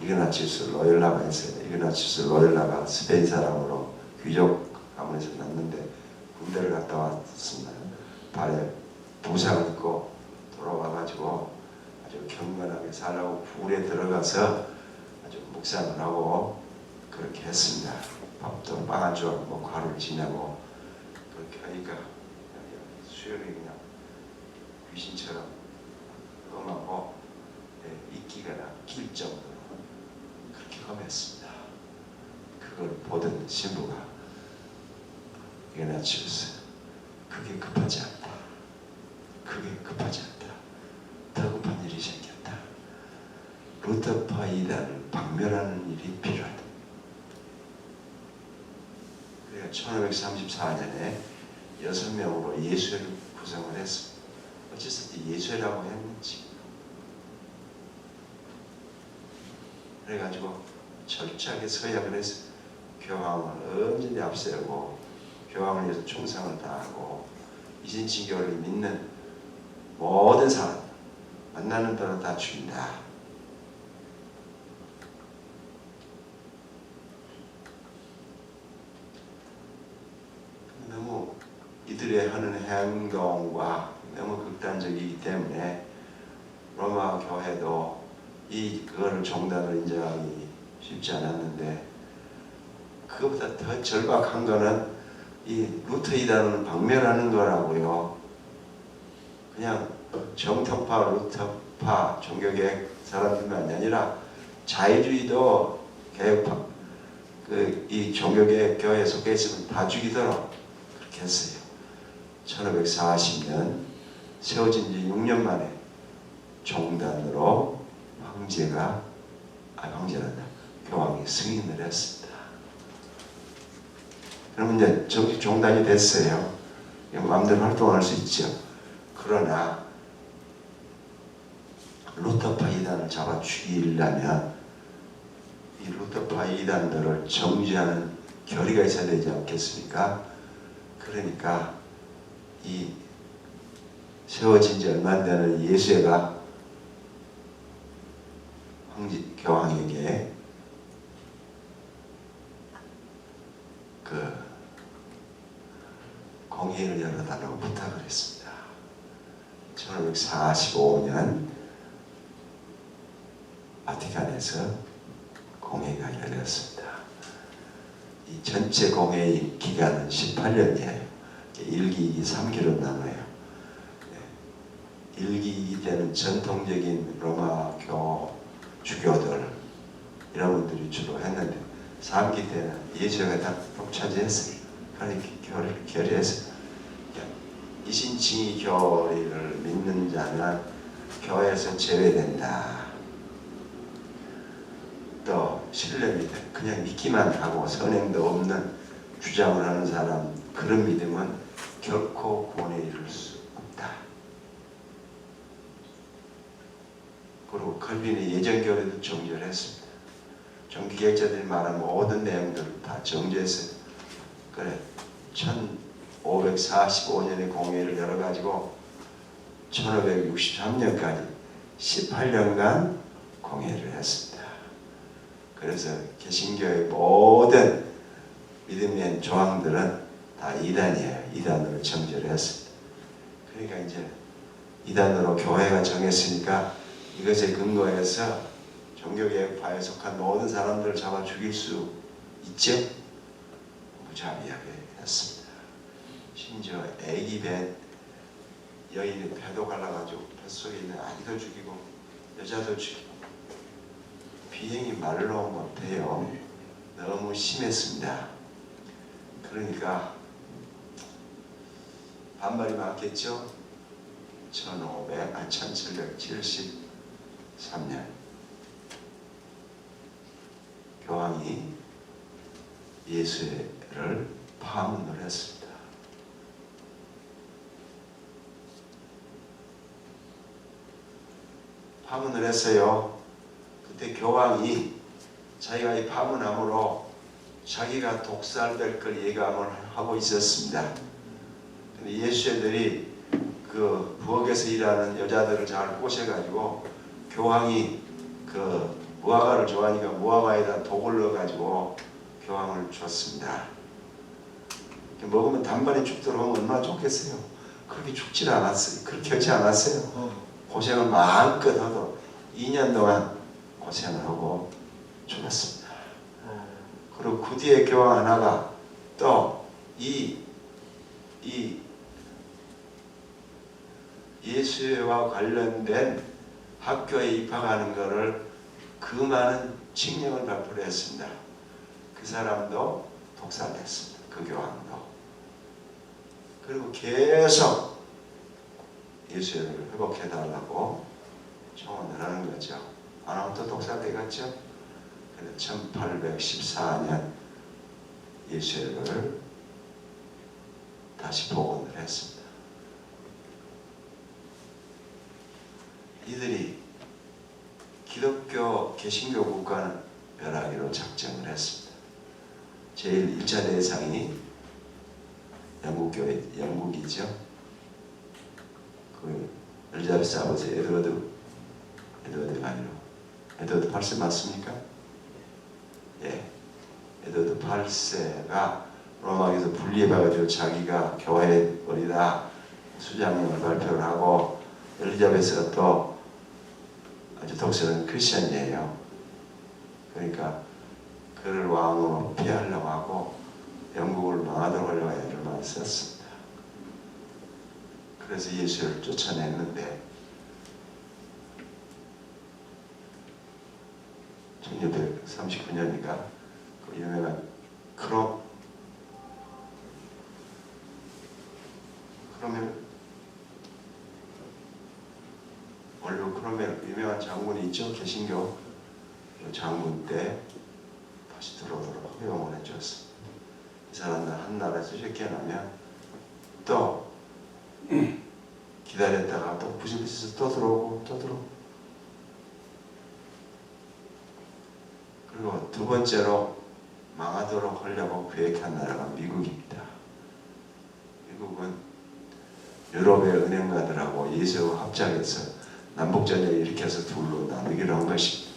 이그나치우스 로열라가 했어요. 이그나치우스 로열라가 스페인 사람으로 귀족 가문에서 났는데 군대를 갔다 왔습니다. 발에 부상을 입고 돌아와가지고 아주 경건하게 살라고 굴에 들어가서 아주 묵상을 하고 그렇게 했습니다. 밥도 빵 한 조각 먹고 하루를 지내고 그렇게 하니까 수염이 그냥 귀신처럼 험하고 이끼가 낄 정도로 그렇게 험했습니다. 그걸 보던 신부가 이그나치우스 그게 급하지 않다. 그게 급하지 않다. 더 급한 일이 생겼다. 루터파 이단을 박멸하는 일이 필요하다. 그래서 1534년에 6명으로 예수회를 구성을 했습니다. 어째서 예수회라고 했는지. 그래가지고 철저하게 서약을 해서 교황을 엄연히 앞세우고 교황을 위해서 충성을 다하고 이신치 교리를 믿는 모든 사람 만나는 대로 다 죽인다. 이들의 하는 행동과 너무 극단적이기 때문에 로마 교회도 그거를 종단으로 인정하기 쉽지 않았는데, 그것보다 더 절박한 거는 이 루터 이단을 박멸하는 거라고요. 그냥 정통파, 루터파, 종교개혁 사람들만이 아니라 자유주의도 개혁파, 이 종교개혁 교회에 속해 있으면 다 죽이도록 그렇게 했어요. 1540년 세워진 지 6년 만에 종단으로 교황이 승인을 했습니다. 그러면 이제 정식 종단이 됐어요. 마음대로 활동할 수 있죠. 그러나 루터파 이단을 잡아 죽이려면 이 루터파 이단들을 정죄하는 결의가 있어야 되지 않겠습니까? 그러니까 이 세워진 지 얼마 안 되는 예수회가 교황에게 공회를 열어달라고 부탁을 했습니다. 1545년 바티칸에서 공회가 열렸습니다. 이 전체 공회의 기간은 18년이에요. 1기, 2기, 3기로 나눠요. 1기, 2기 때는 전통적인 로마교 주교들 이런 분들이 주로 했는데, 3기 때는 예수가 다 독차지했어요. 그러니까 결의했어요. 이신칭의 교리를 믿는 자는 교회에서 제외된다. 또 신뢰 믿음, 그냥 믿기만 하고 선행도 없는 주장을 하는 사람, 그런 믿음은 결코 구원에 이를 수 없다. 그리고 칼빈의 예정교리도 정죄했습니다. 종교개혁자들이 말한 모든 내용들을 다 정죄했어요. 그래, 1545년에 공회를 열어가지고 1563년까지 18년간 공회를 했습니다. 그래서 개신교의 모든 믿음의 조항들은 다 이단이에요. 이단으로 정죄를 했습니다. 그러니까 이제 이단으로 교회가 정했으니까 이것에 근거해서 종교개혁파에 속한 모든 사람들을 잡아 죽일 수 있죠? 무자비하게 했습니다. 심지어 애기 배 여인의 배도 갈라가지고 뱃속에 있는 아기도 죽이고 여자도 죽이고, 비행이 말로 못해요. 너무 심했습니다. 그러니까 반발이 많겠죠. 1773년 교황이 예수회를 파문을 했습니다. 파문을 했어요. 그때 교황이 자기가 이 파문함으로 자기가 독살될 걸 예감을 하고 있었습니다. 근데 예수회들이 그 부엌에서 일하는 여자들을 잘 꼬셔가지고, 교황이 그 무화과를 좋아하니까 무화과에다 독을 넣어가지고 교황을 줬습니다. 먹으면 단번에 죽도록 하면 얼마나 좋겠어요. 그렇게 죽질 않았어요. 그렇게 하지 않았어요. 고생을 마음껏 하도 2년 동안 고생을 하고 죽었습니다. 그리고 그 뒤에 교황 하나가 또 이 예수와 관련된 학교에 입학하는 것을 금하는 칙령을 발표를 했습니다. 그 사람도 독살됐습니다. 그 교황도. 그리고 계속 예수를 회복해달라고 청원을 하는 거죠. 안 하면 또 독살되겠죠. 그래서 1814년 예수를 다시 복원을 했습니다. 이들이 기독교 개신교 국가는 멸하기로 작정을 했습니다. 제일 1차 대상이 영국이죠. 그 엘리자베스 아버지 에드워드가 아니라 에드워드 8세 맞습니까? 예, 에드워드 8세가 로마에서 분리해봐가지고 자기가 교회 어리다 수장님을 발표를 하고, 엘리자베스가 또 아주 독실한 크리스천이에요. 그러니까 그를 왕으로 폐하려고 하고 영국을 망하도록 하려고 애를 많이 썼습니다. 그래서 예수를 쫓아냈는데 1639년이니까 그 유명한 크로멜 유명한 장군이 있죠. 개신교 장군 때 다시 들어오도록 허용을 해주었습니다. 이 사람들 한 나라에서 쫓겨나면 또 기다렸다가 또 부실부실 또 들어오고 또 들어오고, 그리고 두 번째로 망하도록 하려고 계획한 나라가 미국입니다. 미국은 유럽의 은행가들하고 예수와 합작해서 남북전쟁을 일으켜서 둘로 나누기로 한 것입니다.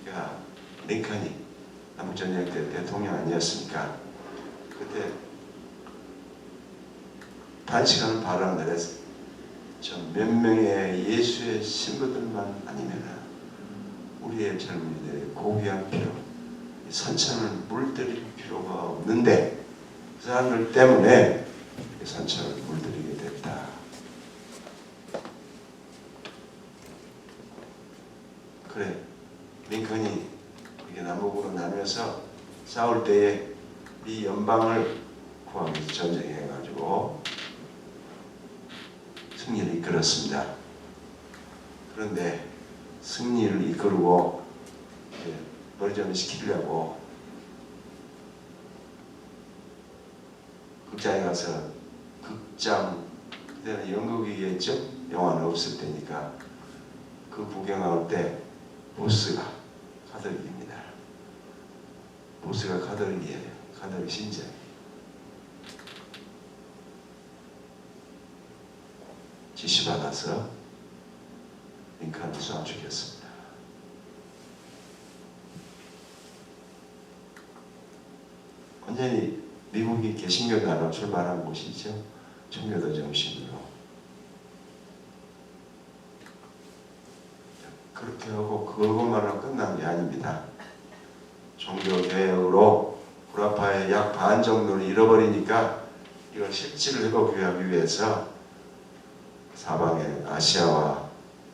그러니까 링컨이 남북전쟁 때 대통령 아니었습니까? 그때 단식하는 발언을 해서 저 몇 명의 예수의 신부들만 아니면 우리의 젊은이들의 고귀한 피로 산천을 물들일 필요가 없는데 그 사람들 때문에 산천을 물들이게 됐다. 그래, 링컨이 이게 남북으로 나누어서 싸울 때에 이 연방을 구하기 위해서 전쟁해가지고 승리를 이끌었습니다. 그런데 승리를 이끌고 머리전을 시키려고 극장에 가서 그때는 연극이겠죠? 영화는 없을 때니까 그 구경할 때 보스가 카톨릭입니다. 보스가 카톨릭이에요. 카톨릭 신자. 지시받아서 링컨을 쏴 죽였습니다. 완전히 미국이 개신교 나라로 출발한 곳이죠. 청교도 정신으로. 그렇게 하고 그것만으로 끝난 게 아닙니다. 종교개혁으로 구라파의 약 반 정도를 잃어버리니까 이걸 실질을 회복하기 위해서 사방의 아시아와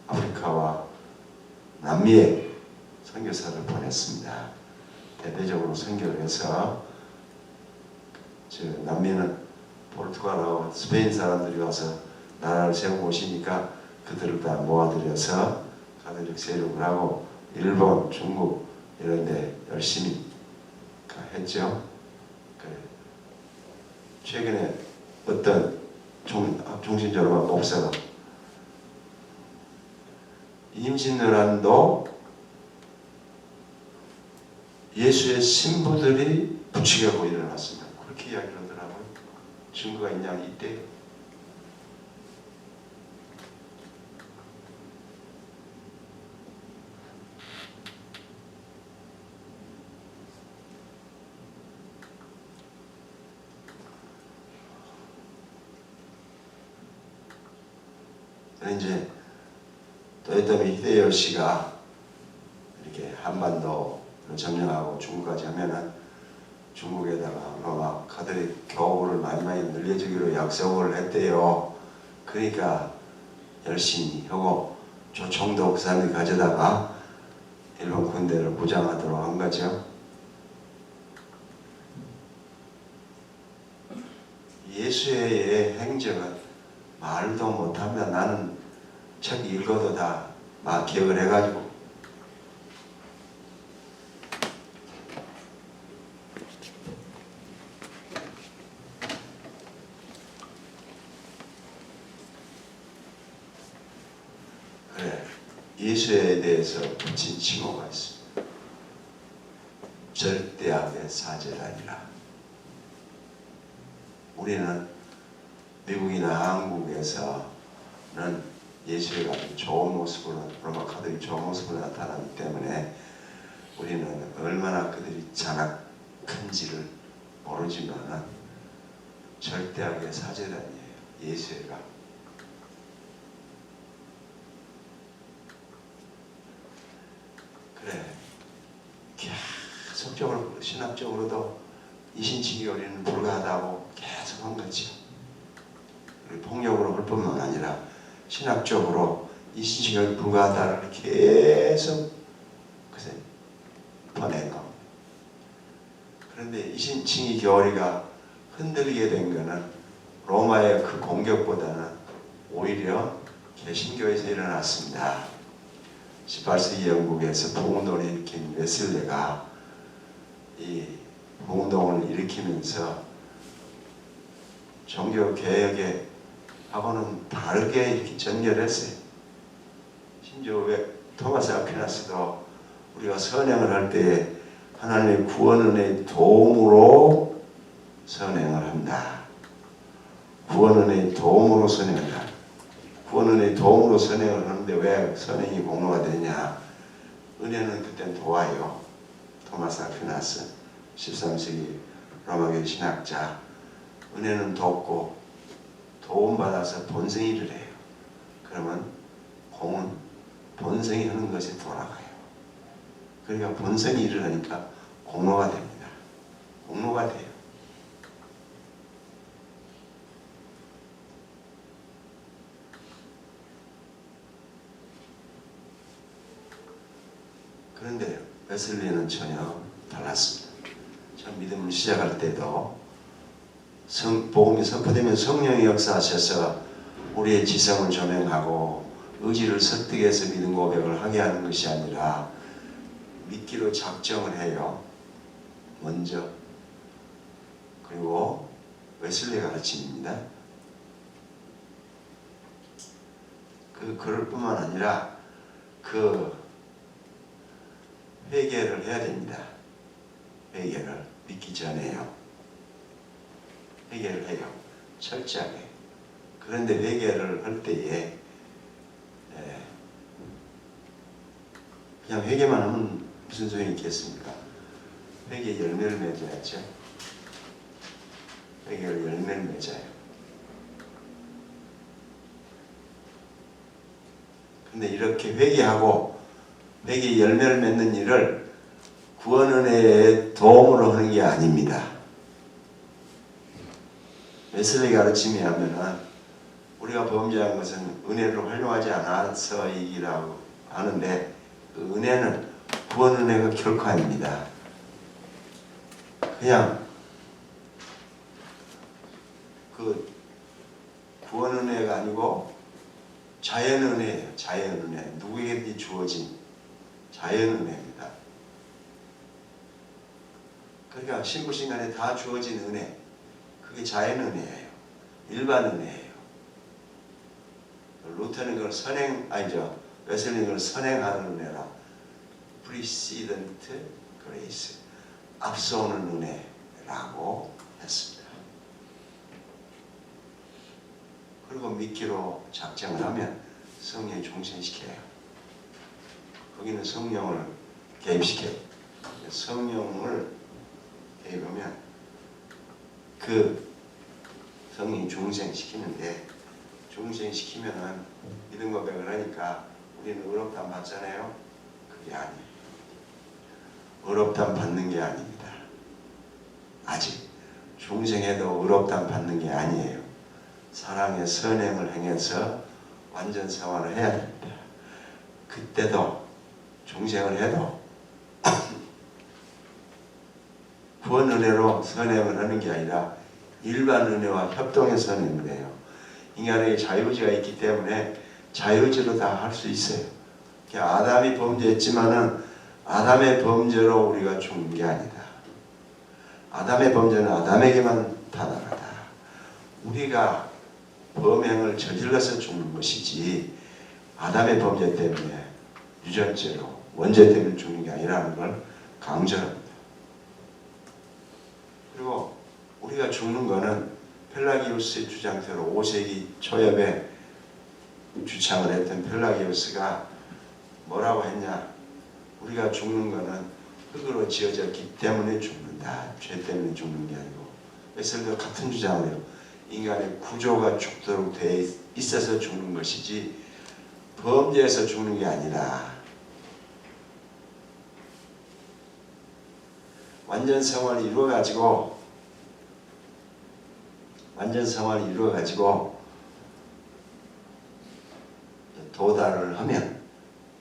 아프리카와 남미에 선교사를 보냈습니다. 대대적으로 선교를 해서 남미는 포르투갈하고 스페인 사람들이 와서 나라를 세우고 오시니까 그들을 다 모아들여서 가톨릭 세력을 하고 일본, 중국 이런 데 열심히 했죠. 최근에 어떤 종신절반 목사가 임진왜란도 예수의 신부들이 부추기고 일어났습니다. 그렇게 이야기를 하더라고요. 증거가 있냐 이때. 이제 도요토미 히데요시가 이렇게 한반도를 점령하고 중국까지 하면은 중국에다가 로마 카톨릭 교구를 많이 늘려주기로 약속을 했대요. 그러니까 열심히 하고 조총도 그 사람이 가져다가 일본 군대를 무장하도록 한 거죠. 예수의 행적은 말도 못하면 나는 책 읽어도 다 막 기억을 해가지고 그래 예수에 대해서 붙인 칭호가 있습니다. 절대악의 사제단이라. 우리는 미국이나 한국에서는 예수의 같은 좋은 모습으로 로마 카톨릭 좋은 모습으로 나타나기 때문에 우리는 얼마나 그들이 잔악한지를 모르지만은 절대하게 사제단이에요. 예수애가. 그래. 계속적으로 신학적으로도 이신칭의 교리는 불가하다고 계속 한 거죠. 폭력으로 할 뿐만 아니라 신학적으로 이신칭의 교리는 불가하다를 계속 그새 퍼낸 겁니다. 그런데 이신칭의 교리가 흔들리게 된 것은 로마의 그 공격보다는 오히려 개신교에서 일어났습니다. 18세기 영국에서 부흥운동을 일으킨 웨슬레가 이 부흥운동을 일으키면서 종교개혁의 하고는 다르게 이렇게 전개했어요. 심지어 왜 토마스 아퀴나스도 우리가 선행을 할 때에 하나님의 구원은혜의 도움으로 선행을 한다. 구원은혜의 도움으로 선행을 한다. 구원은혜의 도움으로 선행을 하는데 왜 선행이 공로가 되냐? 은혜는 그땐 도와요. 토마스 아퀴나스 13세기 로마교회 신학자. 은혜는 돕고 도움받아서 본성이 일을 해요. 그러면 공은 본성이 하는 것에 돌아가요. 그러니까 본성이 일을 하니까 공로가 됩니다. 공로가 돼요. 그런데 웨슬리는 전혀 달랐습니다. 전 믿음을 시작할 때도 복음이 선포되면 성령이 역사하셔서 우리의 지성을 조명하고 의지를 설득해서 믿음 고백을 하게 하는 것이 아니라 믿기로 작정을 해요. 먼저. 그리고 웨슬리의 가르침입니다. 그럴 뿐만 아니라 회개를 해야 됩니다. 회개를 믿기 전에요. 회개를 해요. 철저하게. 그런데 회개를 할 때에 그냥 회개만 하면 무슨 소용이 있겠습니까? 회개 열매를 맺어야죠. 회개를 열매를 맺어요. 근데 이렇게 회개하고 회개 열매를 맺는 일을 구원은혜의 도움으로 하는 게 아닙니다. 웨슬리 가르침이 하면은 우리가 범죄한 것은 은혜로 활용하지 않아서이라고 하는데 그 은혜는 구원 은혜가 결코 아닙니다. 그냥 그 구원 은혜가 아니고 자연 은혜예요. 자연 은혜. 누구에게든지 주어진 자연 은혜입니다. 그러니까 신부신간에 다 주어진 은혜. 그게 자연 은혜예요. 일반 은혜예요. 루터는 그걸 웨슬리는 그걸 선행하는 은혜라. precedent grace. 앞서오는 은혜라고 했습니다. 그리고 믿기로 작정을 하면 성령이 중생시켜요. 거기는 성령을 개입시켜요. 성령을 개입하면 그 성령이 중생시키는데 중생시키면은 믿음 고백을 하니까 우리는 의롭다함 받잖아요. 그게 아니에요. 의롭다함 받는 게 아닙니다. 아직 중생에도 의롭다함 받는 게 아니에요. 사랑의 선행을 행해서 완전 생활을 해야 됩니다. 그때도 중생을 해도 구원 은혜로 선행을 하는 게 아니라 일반 은혜와 협동해서 선행을 해요. 인간에게 자유의지가 있기 때문에 자유의지로 다 할 수 있어요. 아담이 범죄했지만은 아담의 범죄로 우리가 죽는 게 아니다. 아담의 범죄는 아담에게만 타당하다. 우리가 범행을 저질러서 죽는 것이지 아담의 범죄 때문에 유전죄로 원죄 때문에 죽는 게 아니라는 걸 강조합니다. 그리고 우리가 죽는 거는 펠라기우스의 주장대로 5세기 초엽에 주창을 했던 펠라기우스가 뭐라고 했냐? 우리가 죽는 거는 흙으로 지어졌기 때문에 죽는다. 아닙니다. 죄 때문에 죽는 게 아니고 웨슬리가 같은 주장을 해요. 인간의 구조가 죽도록 돼 있어서 죽는 것이지 범죄에서 죽는 게 아니라 완전 성화를 이루어가지고 도달을 하면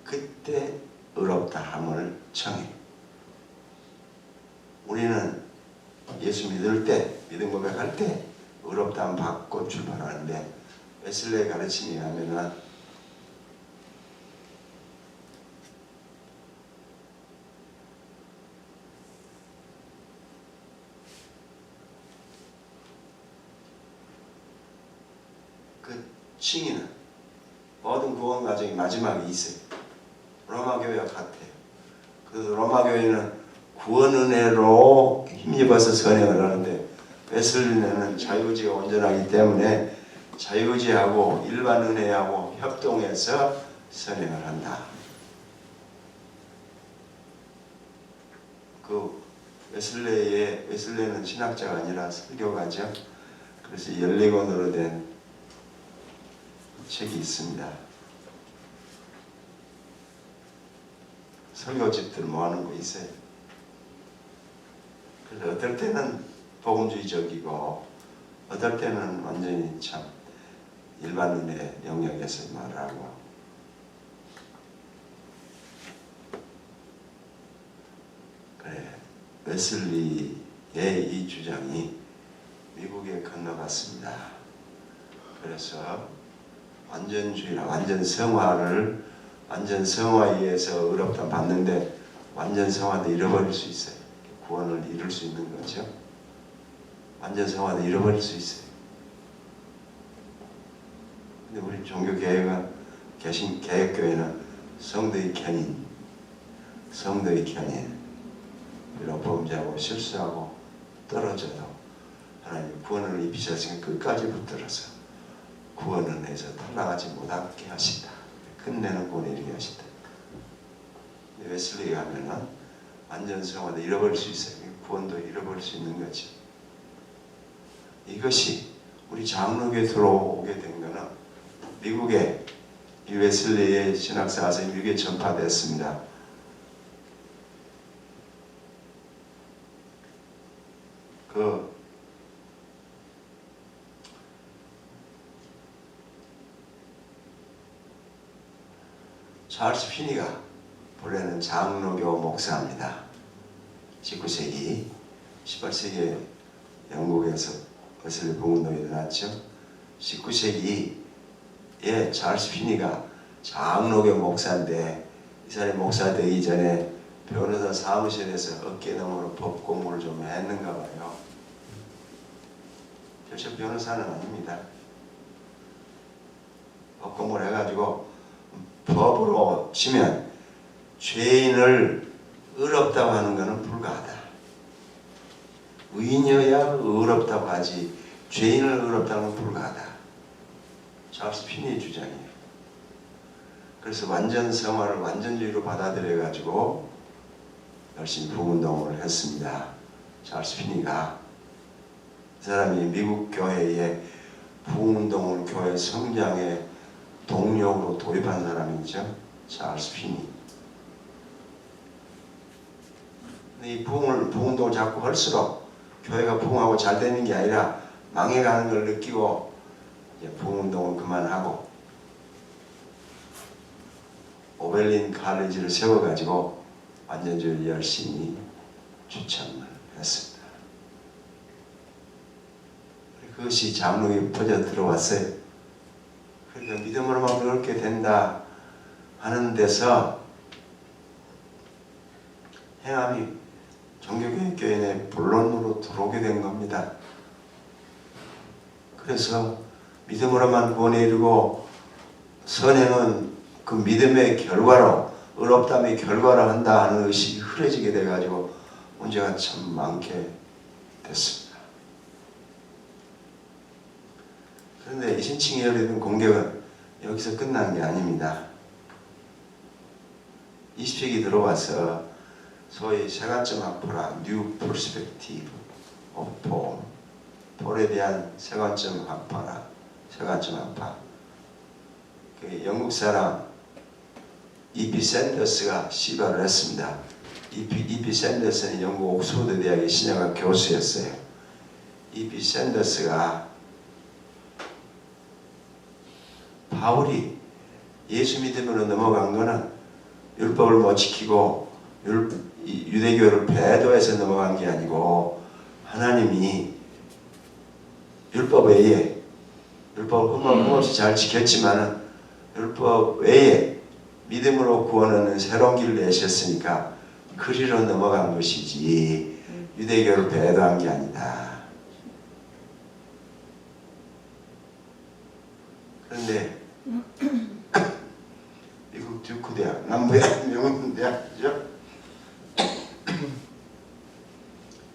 그때 의롭다 함을 청해. 우리는 예수 믿을 때, 믿음 고백할 때 의롭다 함 받고 출발하는데 웨슬리의 가르침에 의하면은 그 칭의는 모든 구원 과정이 마지막에 있어요. 로마 교회와 같아요. 그래서 로마 교회는 구원 은혜로 힘입어서 선행을 하는데 웨슬리는 자유의지가 온전하기 때문에 자유의지하고 일반 은혜하고 협동해서 선행을 한다. 그 웨슬리는 신학자가 아니라 설교가죠. 그래서 14권으로 된 책이 있습니다. 설교집들 모아놓은 거 있어요. 그래서 어떨 때는 복음주의적이고 어떨 때는 완전히 참 일반 은혜 영역에서 말하고 그래. 웨슬리의 이 주장이 미국에 건너갔습니다. 그래서 완전주의나 완전 성화에 의해서 의롭다 받는데 완전 성화도 잃어버릴 수 있어요. 구원을 이룰 수 있는 거죠. 완전 성화도 잃어버릴 수 있어요. 근데 우리 종교개혁은 개혁교회는 성도의 견인 비록 범죄하고 실수하고 떨어져도 하나님 구원을 입히셨으니 끝까지 붙들어서 구원 은혜에서 탈락하지 못하게 하신다. 끝내는 구원을 이루게 하신다. 웨슬리에 가면은 완전 성화도 잃어버릴 수 있어요. 구원도 잃어버릴 수 있는 거죠. 이것이 우리 장로교에 들어오게 된 거는 미국에 이 웨슬리의 신학사에서 미국에 전파됐습니다. 찰스 피니가 본래는 장로교 목사입니다. 19세기, 18세기에 영국에서 웨슬리 부흥운동이 일어났죠. 19세기에 찰스 피니가 장로교 목사인데 이 사람이 목사 되기 전에 변호사 사무실에서 어깨너머로 법 공부를 좀 했는가 봐요. 실제 변호사는 아닙니다. 법 공부를 해가지고 법으로 치면 죄인을 의롭다고 하는 것은 불가하다. 의인이어야 의롭다고 하지 죄인을 의롭다는 건 불가하다. 찰스 피니의 주장이에요. 그래서 완전 성화를 완전주의로 받아들여가지고 열심히 부흥운동을 했습니다. 찰스 피니가 그 사람이 미국 교회의 부흥운동을 교회 성장의 동력으로 도입한 사람이죠. 찰스 피니. 근데 이 부흥운동을 자꾸 할수록 교회가 부흥하고 잘 되는 게 아니라 망해가는 걸 느끼고 이제 부흥운동을 그만하고 오벨린 칼리지를 세워가지고 완전주의를 열심히 추천을 했습니다. 그것이 장로에 퍼져 들어왔어요. 그러니까 믿음으로만 그렇게 된다 하는 데서 행함이 종교교회 내 본론으로 들어오게 된 겁니다. 그래서 믿음으로만 구원에 이르고 선행은 그 믿음의 결과로 의롭다함의 결과로 한다 하는 의식이 흐려지게 돼가지고 문제가 참 많게 됐습니다. 그런데 이 신칭에 열리는 공격은 여기서 끝난 게 아닙니다. 20세기 들어와서 소위 세관점 학파라 New Perspective of Paul, 폴에 대한 세관점 학파라 세관점 학파. 그 영국 사람 E.P. 샌더스가 시발을 했습니다. E.P. 샌더스는 영국 옥스퍼드 대학의 신약학 교수였어요. E.P. 샌더스가 바울이 예수 믿음으로 넘어간 거는 율법을 못 지키고 유대교를 배도해서 넘어간 게 아니고 하나님이 율법 외에 율법을 흠없이 잘 지켰지만은 율법 외에 믿음으로 구원 얻는 새로운 길을 내셨으니까 그리로 넘어간 것이지 유대교를 배도한 게 아니다. 그런데 미국 듀크 대학 남부의 명문대학이죠.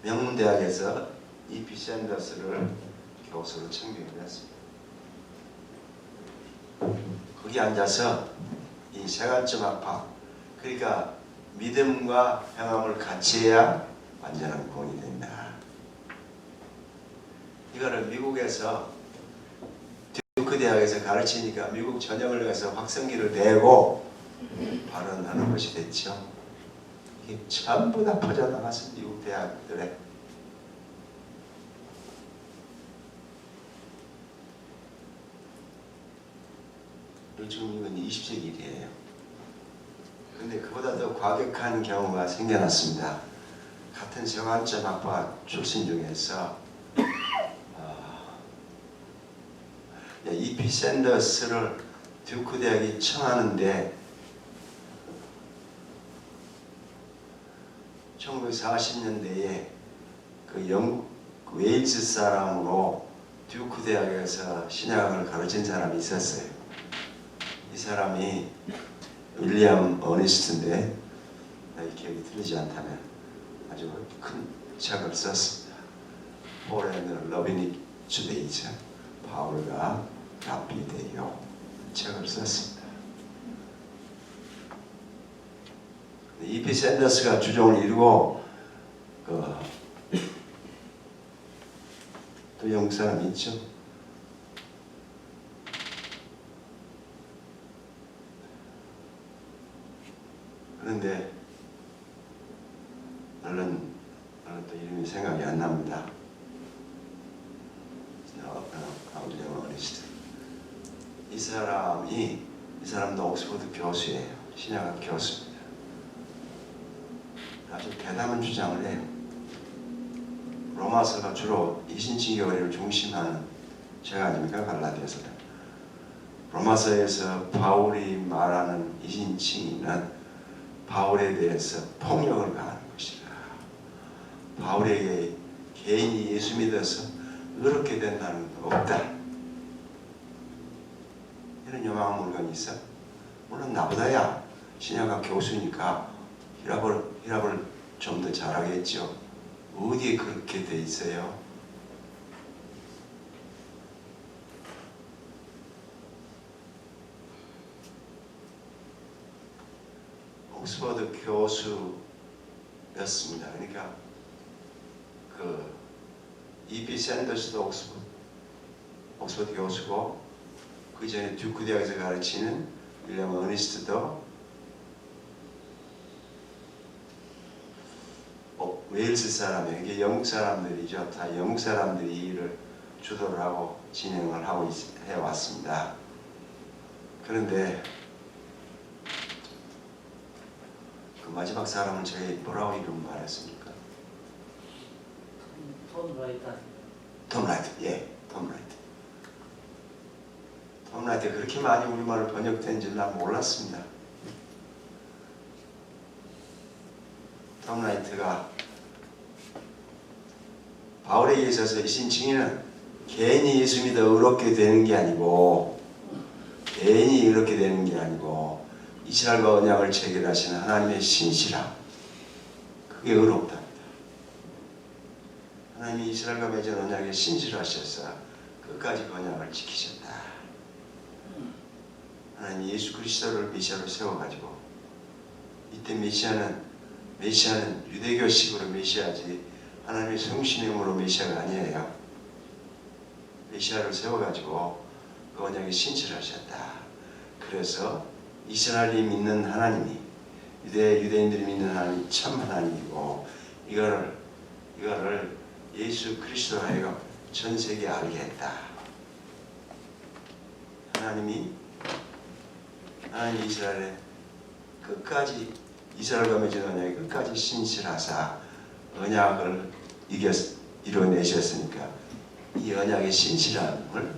명문대학에서 E.P. 샌더스를 교수로 청빙을 했습니다. 거기 앉아서 이 세관점 학파, 그러니까 믿음과 행함을 같이 해야 완전한 구원이 된다. 이거를 미국에서 듀크 대학에서 가르치니까 미국 전역을 가서 확성기를 내고 발언하는 것이 됐죠. 이게 전부 다 퍼져나가서 미국 대학들에. 요즘 이건 20세기 일이에요. 그런데 그보다 더 과격한 경우가 생겨났습니다. 같은 세관점 학파 출신 중에서 E.P. 샌더스를 듀크 대학이 청하는데 1940년대에 그 영국 웨일즈 사람으로 듀크 대학에서 신약을 가르친 사람이 있었어요. 이 사람이 윌리엄 어니스트인데 내 기억이 틀리지 않다면 아주 큰 책을 썼습니다. Paul and the Rabbinic Judaism, 바울과 랍비데요 책을 썼습니다. E.P. 샌더스가 주종을 이루고 또 영국 사람이 있죠. 그런데 얼른 또 이름이 생각이 안 납니다. 이 사람도 옥스퍼드 교수예요. 신약학 교수입니다. 아주 대담한 주장을 해요. 로마서가 주로 이신칭 교리를 중심하는 책 아닙니까? 갈라디아서는. 로마서에서 바울이 말하는 이신칭이는 바울에 대해서 폭력을 가하는 것이다. 바울에게 개인이 예수 믿어서 의롭게 된다는 거 없다. 이런 요망한 물건이 있어? 물론 나보다야 신약학 교수니까 히랍을 좀 더 잘하겠죠. 어디에 그렇게 돼 있어요? 옥스퍼드 교수였습니다. 그러니까 그 E.P. 샌더스도 옥스퍼드 교수고 그 전에 듀크 대학에서 가르치는 윌리엄 어니스트도 웨일스 사람이에요. 이게 영국 사람들이죠. 다 영국 사람들이 일을 주도를 하고 진행을 하고 해왔습니다. 그런데 그 마지막 사람은 저희 뭐라고 이름 말했습니까? 톰 라이트. 톰 라이트. 예, 톰 라이트. 톰 라이트 그렇게 많이 우리말로 번역된 줄 난 몰랐습니다. 톰 라이트가 바울에게 있어서 이신칭의는 개인이 예수 믿어 의롭게 되는 게 아니고 이스라엘과 언약을 체결하시는 하나님의 신실함, 그게 의롭답니다. 하나님이 이스라엘과 맺은 언약에 신실하셔서 끝까지 언약을 지키셨다. 하나님이 예수 그리스도를 메시아로 세워가지고 이때 메시아는 메시아는 유대교식으로 메시아지 하나님의 성신형으로 메시아가 아니에요. 메시아를 세워가지고 그 언약에 신실하셨다. 그래서 이스라엘이 믿는 하나님이 유대인들이 믿는 하나님이 참 하나님이고 이거를 예수 그리스도로 하여금 전 세계에 알게 했다. 하나님 이스라엘에 끝까지 이스라엘과 맺은 언약에 끝까지 신실하사 언약을 이뤄내셨으니까 이 언약의 신실함을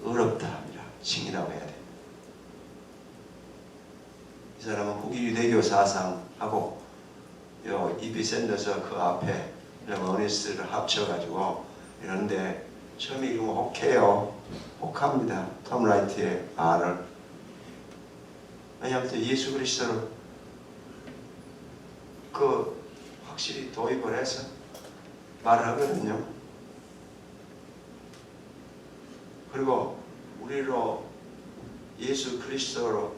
어렵다 합니다. 증인하고 해야 돼. 이 사람은 후기 유대교 사상하고 이비 샌더스 그 앞에 어니스를 합쳐가지고 이런데 처음에 읽으면 혹해요. 혹합니다. 톰 라이트의 말을. 왜냐하면 예수 그리스도를 확실히 도입을 해서 말하거든요. 그리고 우리로 예수 그리스도를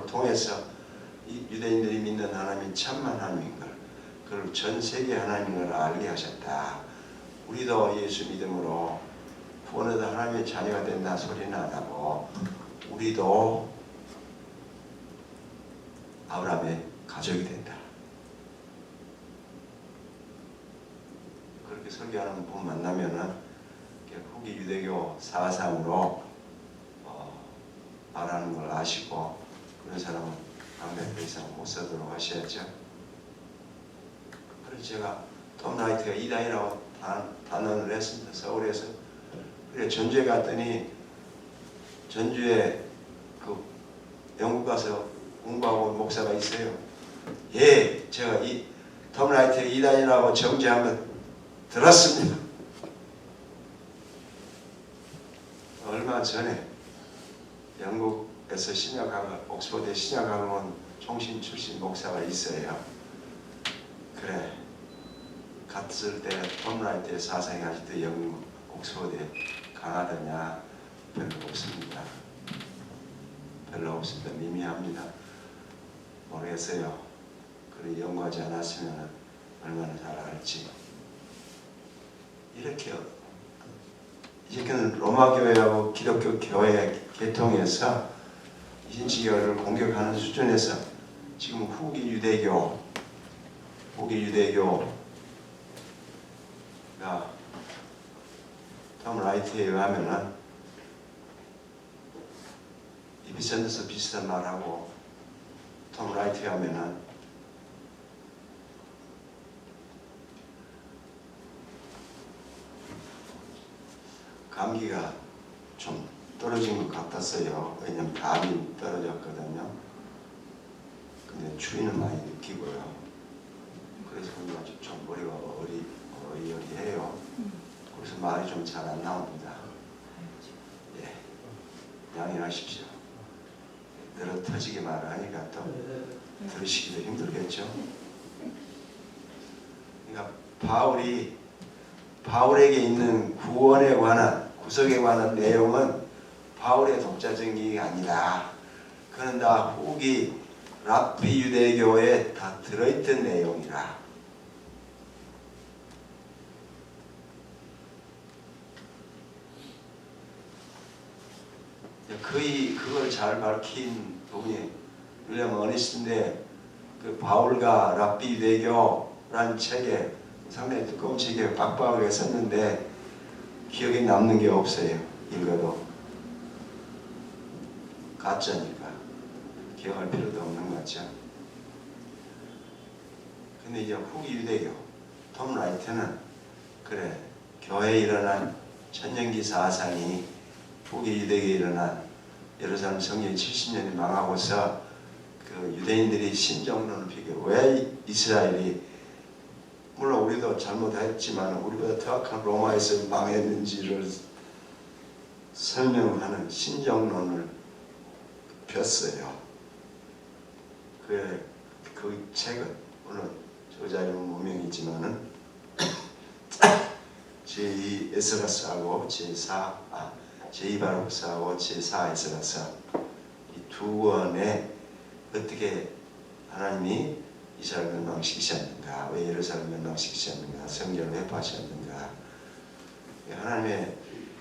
통해서 유대인들이 믿는 하나님이 참만 하나님인 걸, 그걸 전 세계 하나님인 걸 알게 하셨다. 우리도 예수 믿음으로 구원받아 하나님의 자녀가 된다 소리는 안 하고 우리도 아브라함의 가족이 된다. 그렇게 설교하는 분 만나면은 후기 유대교 사상으로 말하는 걸 아시고 그런 사람은 다음에 더 이상 못 쓰도록 하셔야죠. 그래서 제가 톰 라이트가 이단이라고 단언을 했습니다. 서울에서. 그래 전주에 갔더니 전주에 영국 가서 공부하고 온 목사가 있어요. 예, 제가 이 톰 라이트가 이단이라고 정죄한 거 들었습니다. 얼마 전에 영국에서 옥스퍼드에 신약학원 온 총신 출신 목사가 있어요. 그래, 갔을 때 톰 라이트의 사상이 아직도 영국 옥스퍼드에 강하더냐? 별로 없습니다. 별로 없습니다. 미미합니다. 모르겠어요. 그래 연구하지 않았으면 얼마나 잘 알지. 이제는 로마 교회하고 기독교 교회 계통에서 인식교회를 공격하는 수준에서 지금 후기 유대교가 톰 라이트에 의하면은 이비 샌더스 비슷한 말하고 톰 라이트에 하면은 감기가 좀 떨어진 것 같았어요. 왜냐면 담이 떨어졌거든요. 근데 추위는 많이 느끼고요. 그래서 좀 머리가 어리어리해요. 그래서 말이 좀 잘 안 나옵니다. 예, 양해하십시오. 늘어 터지게 말을 하니까 또 들으시기도 힘들겠죠. 그러니까 바울에게 있는 구원에 관한 구속에 관한 내용은 바울의 독자적인 얘기가 아니라 그는 다 후기 랍비 유대교에 다 들어있던 내용이라. 거의 그걸 잘 밝힌 부분이 윌리엄 어니스트인데 그 바울과 랍비 유대교라는 책에 상당히 두꺼운 책에 빡빡하게 썼는데 기억에 남는 게 없어요. 읽어도 가짜니까 기억할 필요도 없는 것 같죠. 근데 이제 후기 유대교 톰 라이트는 그래 교회에 일어난 천년기 사상이 후기 유대교에 일어난 예루살렘 성전이 70년이 망하고서 그 유대인들이 신정론을 피게 왜 이스라엘이 물론 우리도 잘못했지만 우리보다 더악한 로마에서 망했는지를 설명하는 신정론을 폈어요. 그 책은 오늘 저자 이름은 무명이지만은 제2 에스라스하고 제2 바룩스하고 제4 에스라스 이 두 권에 어떻게 하나님이 이스라엘 멸망시키지 않는가? 왜 예루살렘 멸망시키지 않는가? 성전을 회파하지 않는가? 하나님의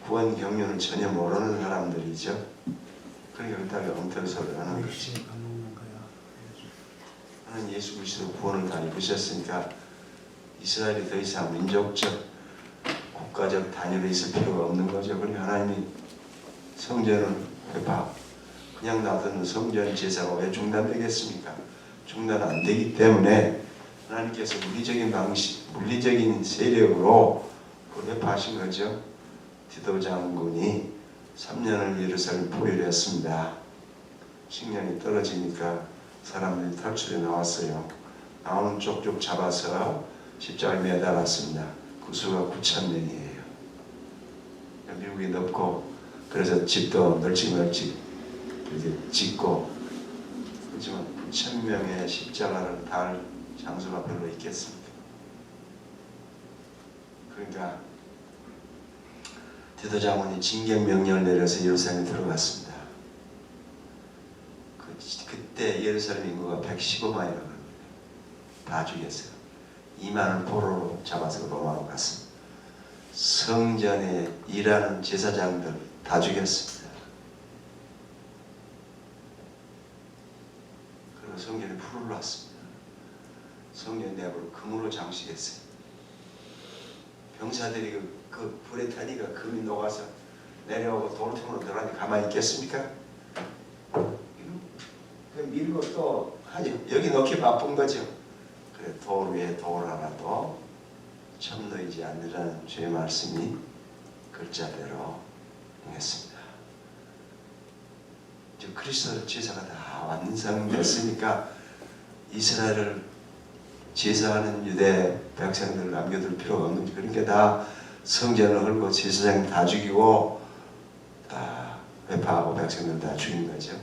구원 경륜을 전혀 모르는 사람들이죠. 그러니까 그따위 엉터리소리를 하는 거죠. 하나님 예수 그리스도 구원을 다 이루셨으니까 이스라엘이 더 이상 민족적, 국가적 단위로 있을 필요가 없는 거죠. 그러니까 하나님이 성전을 회파, 그냥 놔두는 성전 제사가 왜 중단되겠습니까? 중단 안 되기 때문에 하나님께서 물리적인 방식, 물리적인 세력으로 그걸 회파하신 거죠. 디도 장군이 3년을 예루살렘 포위를 했습니다. 식량이 떨어지니까 사람들이 탈출해 나왔어요. 나오는 쪽쪽 잡아서 십자가에 매달았습니다. 그 수가 9,000명이에요. 미국이 넓고 그래서 집도 널찍널찍 이렇게 짓고 그렇지만 9,000명의 십자가를 달 장소가 별로 있겠습니까? 그러니까 디도 장군이 진격 명령을 내려서 예루살렘에 들어갔습니다. 그때 예루살렘 인구가 115만이라고 합니다. 다 죽였어요. 2만을 포로로 잡아서 로마로 갔습니다. 성전에 일하는 제사장들 다 죽였습니다. 그리고 성전에 불을 놨습니다. 성전 내부를 금으로 장식했어요. 병사들이 그 불에 타니까 금이 녹아서 내려오고 돌통으로 들어가니 가만히 있겠습니까? 밀고 또 하죠. 여기 넣기 바쁜 거죠. 그래 돌 위에 돌 하나도 첨 놓이지 않으라는 주의 말씀이 글자대로 했습니다. 이제 그리스도 제사가 다 완성됐으니까 이스라엘을 제사하는 유대 백성들을 남겨둘 필요가 없는 거죠. 그러니까 다 성전을 헐고 제사장 다 죽이고 다 회파하고 백성들 다 죽인 거죠.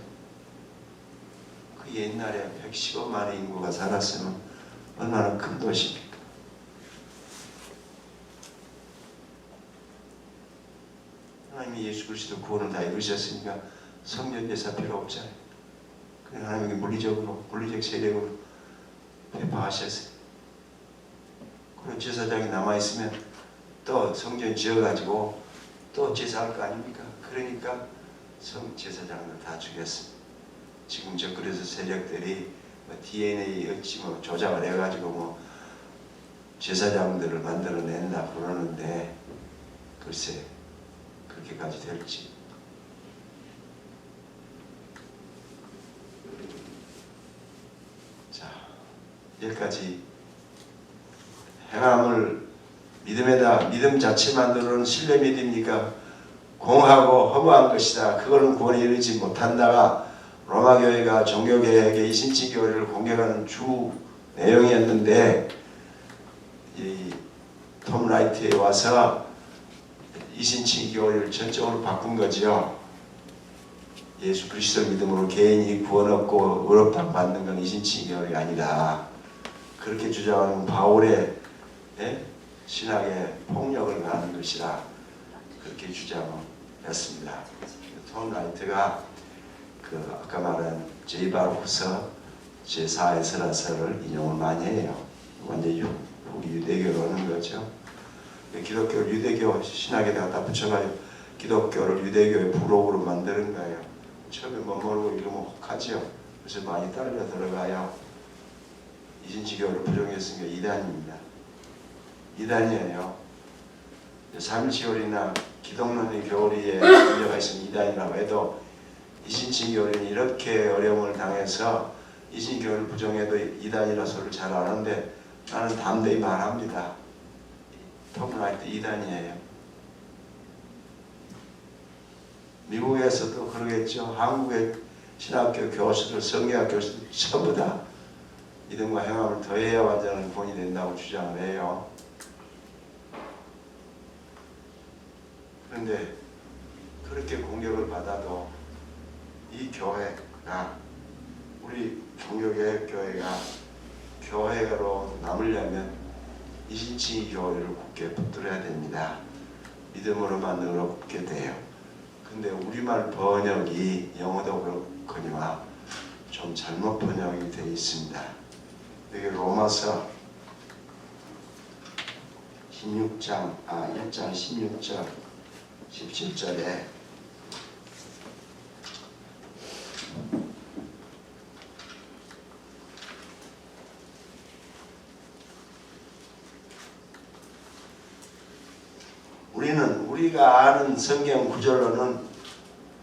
그 옛날에 115만의 인구가 살았으면 얼마나 큰 도시입니까? 하나님이 예수 그리스도 구원을 다 이루셨으니까 성전 제사 필요 없잖아요. 그냥 하나님이 물리적 세력으로 회파하셨어요. 그리고 제사장이 남아있으면 또 성전 지어가지고 또 제사할 거 아닙니까? 그러니까 제사장을 다 죽였습니다. 지금 그래서 세력들이 DNA 어찌 조작을 해가지고 제사장들을 만들어낸다 그러는데 글쎄 그렇게까지 될지. 자, 여기까지 행함을 믿음 자체만으로는 신뢰 믿음이니까 공하고 허무한 것이다. 그거는 구원에 이르지 못한다가 로마 교회가 종교개혁의 이신치 교리를 공격하는 주 내용이었는데 이 톰 라이트에 와서 이신치 교리를 전적으로 바꾼 거지요. 예수 그리스도 믿음으로 개인이 구원 얻고 의롭다 받는 건 이신치 교리가 아니다. 그렇게 주장하는 바울의 신학의 폭력을 가하는 것이라 그렇게 주장했습니다. 톰 라이트가 아까 말한 제이바로후서 제4에스라서를 인용을 많이 해요. 완전히 유대교로 하는 거죠. 기독교를 유대교 신학에 갖다 붙여가지고 기독교를 유대교의 부록으로 만드는 거예요. 처음에 못 모르고 이러면 혹하죠. 그래서 많이 딸려 들어가요. 이신치교를 부정했으니까 이단입니다. 이단이에요. 삼일치교리나 기독론의 교리에 문제가 있으면 이단이라고 해도 이신치교리는 이렇게 어려움을 당해서 이신교를 부정해도 이단이라 소리를 잘 아는데 나는 담대히 말합니다. 톰 라이트 이단이에요. 미국에서도 그러겠죠. 한국의 신학교 교수들, 성경학 교수들 전부 다 믿음과 행함을 더해야 완전한 구원이 된다고 주장을 해요. 그런데 그렇게 공격을 받아도 이 교회가 우리 종교개혁교회가 교회로 남으려면 이신치 교리를 굳게 붙들어야 됩니다. 믿음으로만 의롭게 돼요. 근데 우리말 번역이 영어도 그렇거니와 좀 잘못 번역이 되어 있습니다. 여기 로마서 1장 16절 17절에 우리가 아는 성경 구절로는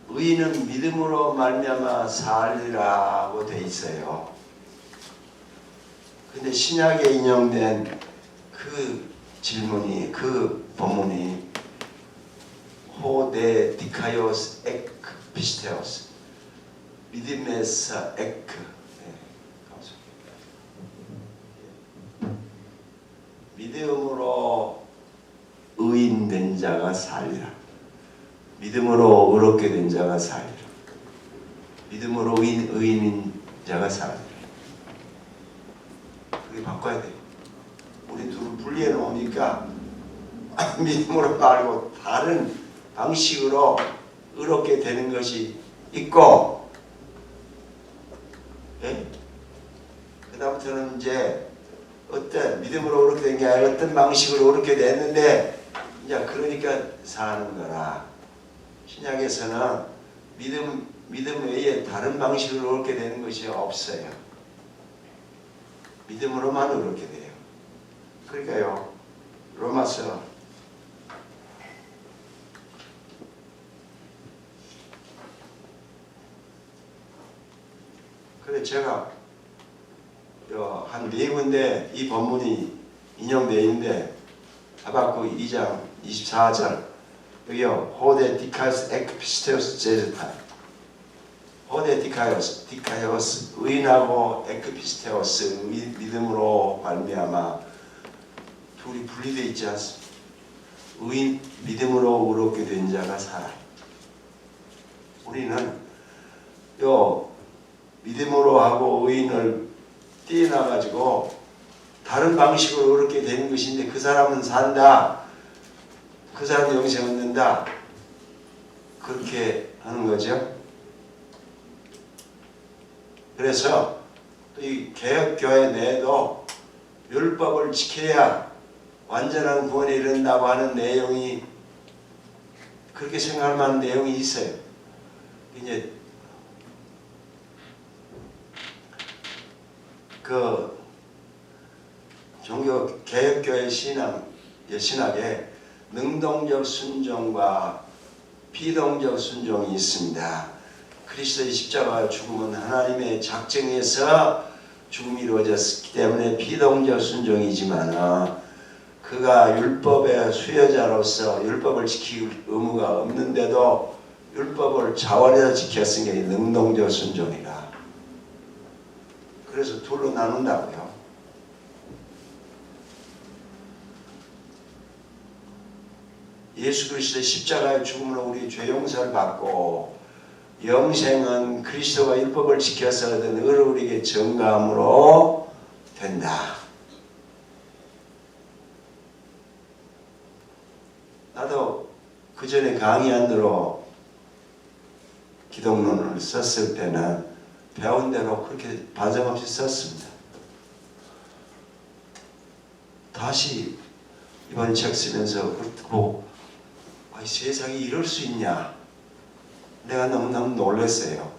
의인은 믿음으로 말미암아 살리라고 돼 있어요. 근데 신약에 인용된 그 질문이, 그 본문이 호데 디카이오스 에크 피스테오스, 믿음에서 에크, 믿음으로 의인된 자가 살리라. 믿음으로 의롭게 된 자가 살리라. 믿음으로 의인인 자가 살리라. 그게 바꿔야 돼요. 우리 둘을 분리해 놓으니까 믿음으로 말고 다른 방식으로 의롭게 되는 것이 있고, 예? 그다음부터는 이제 어떤 믿음으로 의롭게 된 게 아니라 어떤 방식으로 의롭게 됐는데 이제 그러니까 사는 거라. 신약에서는 믿음 외에 다른 방식으로 의롭게 되는 것이 없어요. 믿음으로만 의롭게 돼요. 그러니까요, 로마서 그래 제가 한 4군데 이 본문이 인용되어 있는데 하박국 2장 24절 여기요, 호데 디카이오스 에크피스테오스 제르타, 호데 디카이오스 의인하고 에크피스테오스 믿음으로 말미암아 둘이 분리되어 있지 않습니까? 의인 믿음으로 의롭게 된 자가 살아요. 우리는 믿음으로 하고 의인을 떼어놔가지고 다른 방식으로 의롭게 되는 것인데 그 사람은 산다, 그 사람은 영생 얻는다, 그렇게 하는 거죠. 그래서 이 개혁교회 내에도 율법을 지켜야 완전한 구원에 이른다고 하는 내용이, 그렇게 생각할 만한 내용이 있어요. 이제 그 종교 개혁교회 신학에 능동적 순종과 비동적 순종이 있습니다. 그리스도의 십자가 죽음은 하나님의 작정에서 죽음이 이루어졌기 때문에 비동적 순종이지만 그가 율법의 수여자로서 율법을 지킬 의무가 없는데도 율법을 자원해서 지켰으니 능동적 순종이라. 그래서 둘로 나눈다고요. 예수 그리스도의 십자가의 죽음으로 우리 죄 용서를 받고 영생은 그리스도가 율법을 지켜서 얻은 의를 우리에게 증거함으로 된다. 나도 그 전에 강의안으로 기독론을 썼을 때는 배운 대로 그렇게 반성 없이 썼습니다. 다시 이번 책 쓰면서 듣고 세상이 이럴 수 있냐? 내가 너무너무 놀랐어요.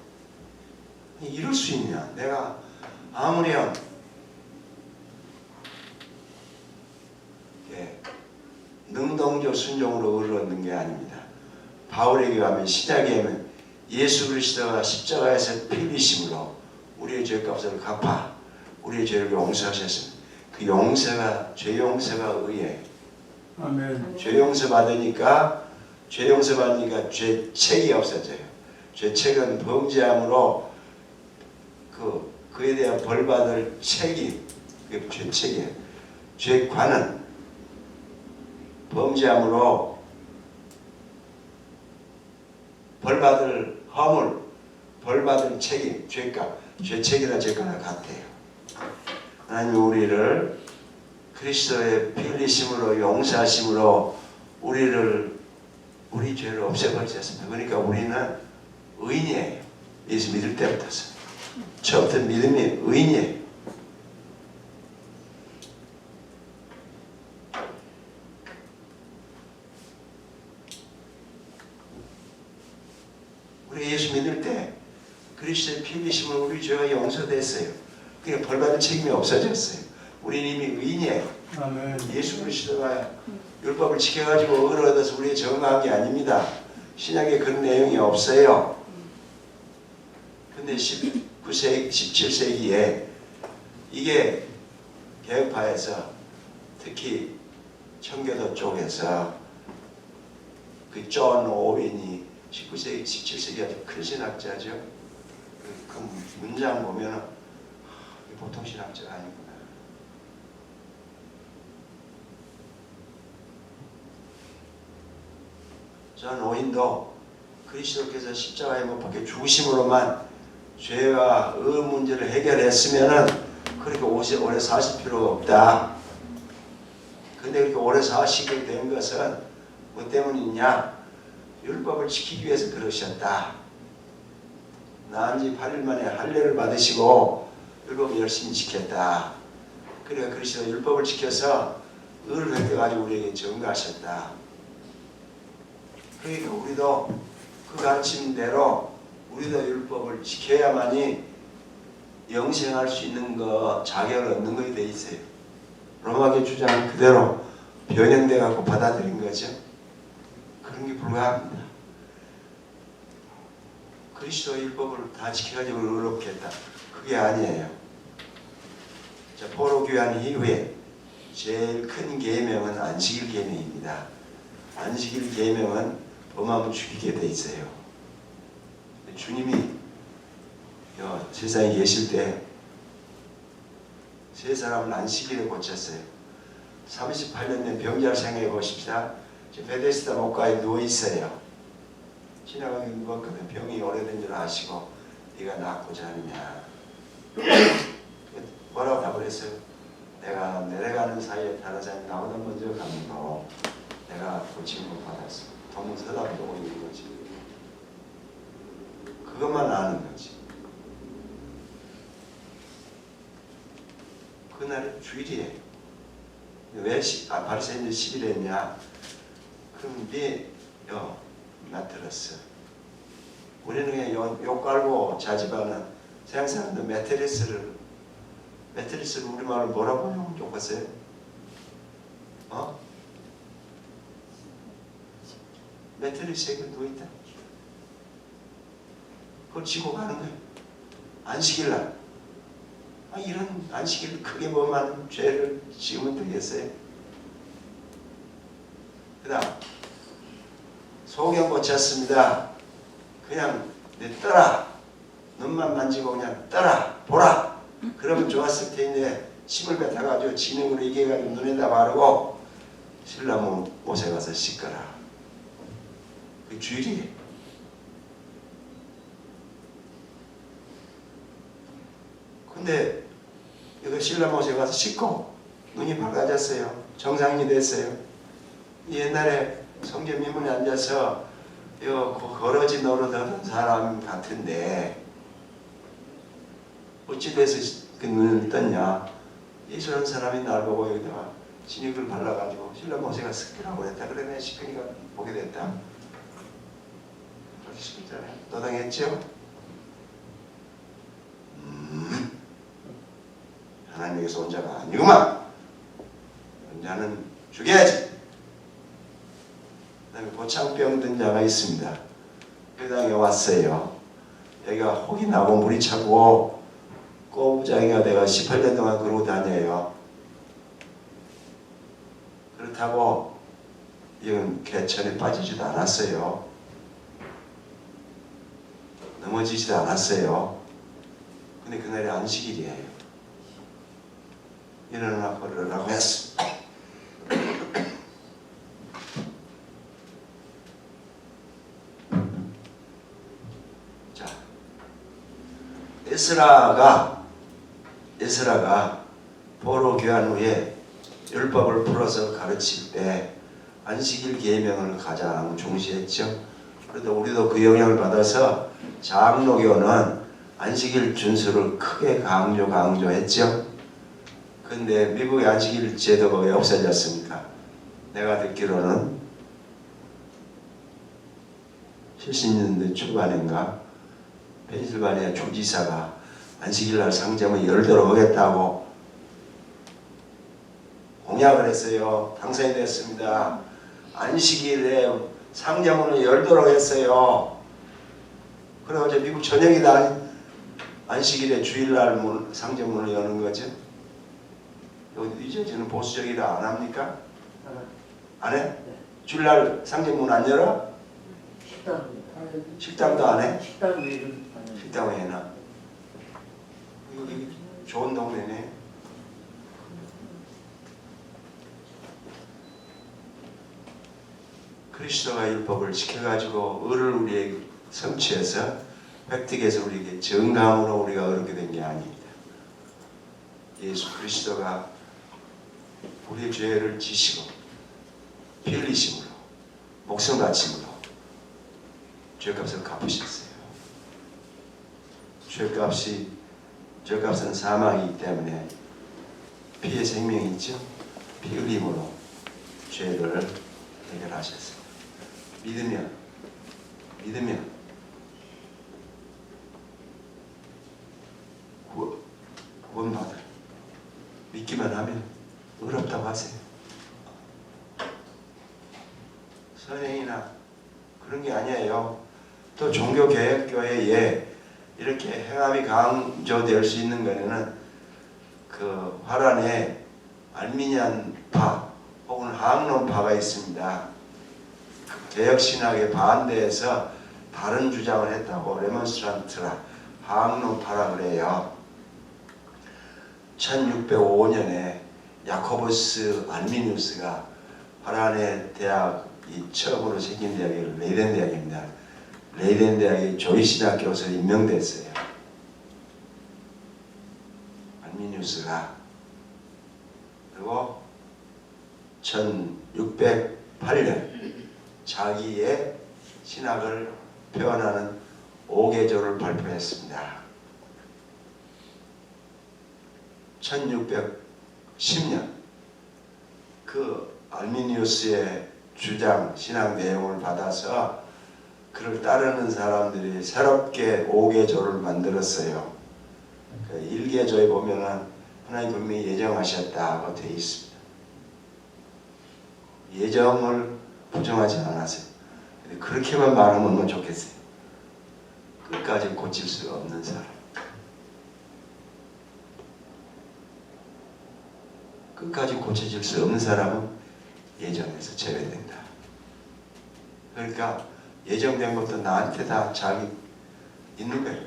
이럴 수 있냐? 내가 아무렴 능동적 순종으로 의를 얻는 게 아닙니다. 바울에게 가면, 신약에 가면 예수 그리스도가 십자가에서 피 흘리심으로 우리의 죄값을 갚아 우리의 죄를 용서하셨습니다. 그 용서가, 죄 용서가 의예요. 아멘. 죄 용서 받으니까 죄책이 없어져요. 죄책은 범죄함으로 그에 대한 벌받을 책임, 그게 죄책이에요. 죄관은 범죄함으로 벌받을 허물, 벌받을 책임, 죄값, 죄책이나 죄가나 같아요. 하나님 우리를 그리스도의 피 흘리심으로 용서하심으로 우리 죄를 없애버리셨습니다. 그러니까 우리는 의인이에요. 예수 믿을 때부터 처음부터 믿음이 의인이에요. 그리고 예수 믿을 때 그리스도의 피 흘리심으로 우리 죄가 용서됐어요. 그러니까 벌받을 책임이 없어졌어요. 우리는 이미 의인이에요. 아멘. 예수 그리스도가 율법을 지켜가지고 의를 얻어서 우리의 정한 게 아닙니다. 신약에 그런 내용이 없어요. 근데 19세기, 17세기에 이게 개혁파에서 특히 청교도 쪽에서 그 존 오웬이 19세기, 17세기 아주 큰 신학자죠. 그 문장 보면은 보통 신학자가 아니구나. 존 오웬도 그리스도께서 십자가에 못 박혀 죽으심으로만 죄와 의 문제를 해결했으면은 그렇게 오래 사실 필요가 없다. 근데 그렇게 오래 사시게 된 것은 뭐 때문이냐? 율법을 지키기 위해서 그러셨다. 나은 지 8일 만에 할례를 받으시고 율법을 열심히 지켰다. 그래서 그리스도 율법을 지켜서 의를 획득해가지고 우리에게 증거하셨다. 그러니까 우리도 그 가르침대로 우리도 율법을 지켜야만이 영생할 수 있는 거 자격을 얻는 것이 돼 있어요. 로마계 주장은 그대로 변형돼 갖고 받아들인 거죠. 그런 게 불가합니다. 그리스도 율법을 다 지켜가지고 의롭겠다. 그게 아니에요. 자, 포로 귀환 이후에 제일 큰 계명은 안식일 계명입니다. 안식일 계명은 범하면 죽이게 돼 있어요. 주님이 세상에 계실 때 세 사람을 안식일에 고쳤어요. 38년 된 병자를 생각해 보십시다. 베데스다 목가에 누워 있어요. 지나가게 누웠거든. 병이 오래된 줄 아시고 네가 낫고자 하느냐. 뭐라고 답을 했어요? 내가 내려가는 사이에 다른 사람이 나보다 먼저 가므로 내가 고침을 받았어. 도문 서답보고 있는 거지. 그것만 아는 거지. 그날은 주일이에요. 왜 바리새인들 10일 했냐? 그럼 나 들었어. 우리는 그냥 욕 깔고 자집하는 세상 사람들 매트리스를 우리말로 뭐라고 욕했어요? 매트리스에 누워있다. 그걸 지고 가는 거예요. 안식일날. 이런 안식일 크게 범한 죄를 지으면 되겠어요? 그 다음 소경 고쳤습니다. 그냥 내 떠라. 눈만 만지고 그냥 떠라. 보라. 그러면 좋았을 텐데 침을 뱉어가지고 진흙으로 이겨가지고 눈에다 바르고 신라무 옷에 가서 씻거라. 그 주일이에요. 근데 이거 신라못에 가서 씻고 눈이 밝아졌어요. 정상인이 됐어요. 옛날에 성전 미문에 앉아서 거러지 노릇하던 사람 같은데 어찌 돼서 그 눈을 떴냐. 예수라는 사람이 날 보고 여기다가 진흙을 발라가지고 신라못에 가서 씻으라고 그랬다. 그래 내가 씻으니까 보게 됐다. 그렇게 씻었잖아요. 노당했죠? 하나님께서 혼자가 아니구만. 혼자는 죽여야지. 그 다음에 고창병 든 자가 있습니다. 회당에 왔어요. 여기가 혹이 나고 물이 차고 꼬부장이가 내가 18년 동안 그러고 다녀요. 그렇다고 이건 개천에 빠지지도 않았어요. 넘어지지도 않았어요. 근데 그날이 안식일이에요. 일어나 걸으라고 했어. 자, 에스라가 포로 귀환 후에 율법을 풀어서 가르칠 때 안식일 계명을 가장 중시했죠. 그래도 우리도 그 영향을 받아서 장로교는 안식일 준수를 크게 강조했죠. 근데 미국의 안식일 제도가 왜 없어졌습니까? 내가 듣기로는 70년대 초반인가 펜실바니아 주지사가 안식일날 상점을 열도록 하겠다고 공약을 했어요. 당선이 됐습니다. 안식일에 상점문을 열도록 했어요. 그래 어제 미국 전역이 다 안식일에 주일날 상점문을 여는 거죠. 이제 저는 보수적이라 안 합니까? 안 해? 주일날 상점문 안 열어? 식당도 안 해? 식당 왜 해나? 여기 좋은 동네네. 그리스도가 율법을 지켜가지고 의를 우리에게 성취해서 획득해서 우리에게 정감으로 우리가 얻게 된 게 아닙니다. 예수 그리스도가 우리의 죄를 지시고 피 흘리심으로 목숨 바침으로 죄값을 갚으셨어요. 죄값은 사망이기 때문에 피의 생명이 있죠. 피 흘림으로 죄를 해결하셨어요. 믿으면 구원받을 믿기만 하면 어렵다고 하세요. 선행이나 그런 게 아니에요. 또 종교개혁교회에 이렇게 행함이 강조될 수 있는 거는 그 화란에 알미니안파 혹은 항론파가 있습니다. 그 개혁신학에 반대해서 다른 주장을 했다고 레몬스트란트라 항론파라 그래요. 1605년에 야코부스 알미니우스가 화란의 대학이 처음으로 생긴 대학이 레이덴 대학입니다. 레이덴 대학의 조이신학 교수로 임명됐어요. 알미니우스가. 그리고 1608년 자기의 신학을 표현하는 5개조를 발표했습니다. 1610년 그 알미니우스의 주장, 신학 내용을 받아서 그를 따르는 사람들이 새롭게 5개조를 만들었어요. 그 1개조에 보면은 하나님 분명히 예정하셨다고 되어 있습니다. 예정을 부정하지 않았어요. 근데 그렇게만 말하면 좋겠어요. 끝까지 고칠 수 없는 사람. 끝까지 고쳐질 수 없는 사람은 예정에서 제외된다. 그러니까 예정된 것도 나한테 다 자기 있는 거예요.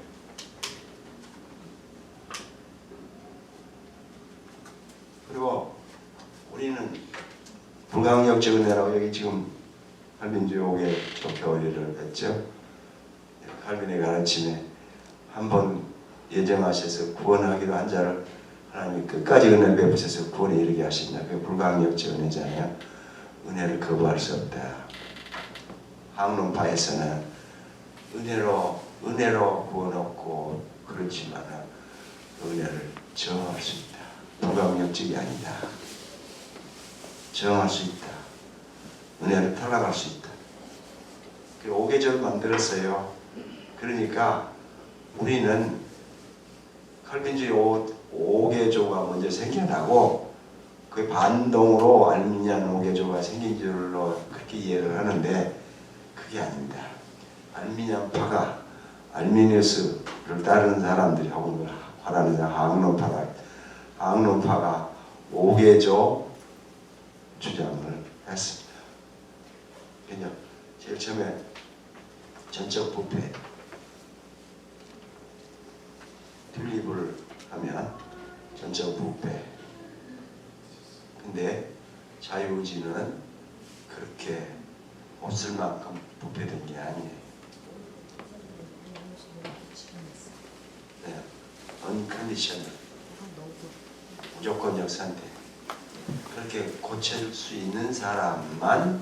그리고 우리는 불강력적 은혜라고 여기 지금 칼빈주의 5개조 교리를 했죠. 칼빈의 가르침에 한번 예정하셔서 구원하기로 한 자를 하나님이 끝까지 은혜를 베푸셔서 구원에 이르게 하신다. 그게 불강력적 은혜잖아요. 은혜를 거부할 수 없다. 항론파에서는 은혜로 구원 얻고 그렇지만 은혜를 저항할 수 있다. 불강력적이 아니다. 저항할 수 있다. 은혜를 탈락할 수 있다. 그 5개조를 만들었어요. 그러니까 우리는 칼빈주의 5개조가 먼저 생겨나고 그 반동으로 알미니안 5개조가 생긴 줄로 그렇게 이해를 하는데 그게 아닙니다. 알미니안파가 알미니우스를 따르는 사람들이 혹은 화라는 항론파가 5개조 주장을 했습니다. 그냥 제일 처음에 전적 부패 튤립을 하면 전적 부패. 근데 자유의지는 그렇게 없을 만큼 부패된 게 아니에요. 네, unconditional 무조건적 선택. 그렇게 고칠 수 있는 사람만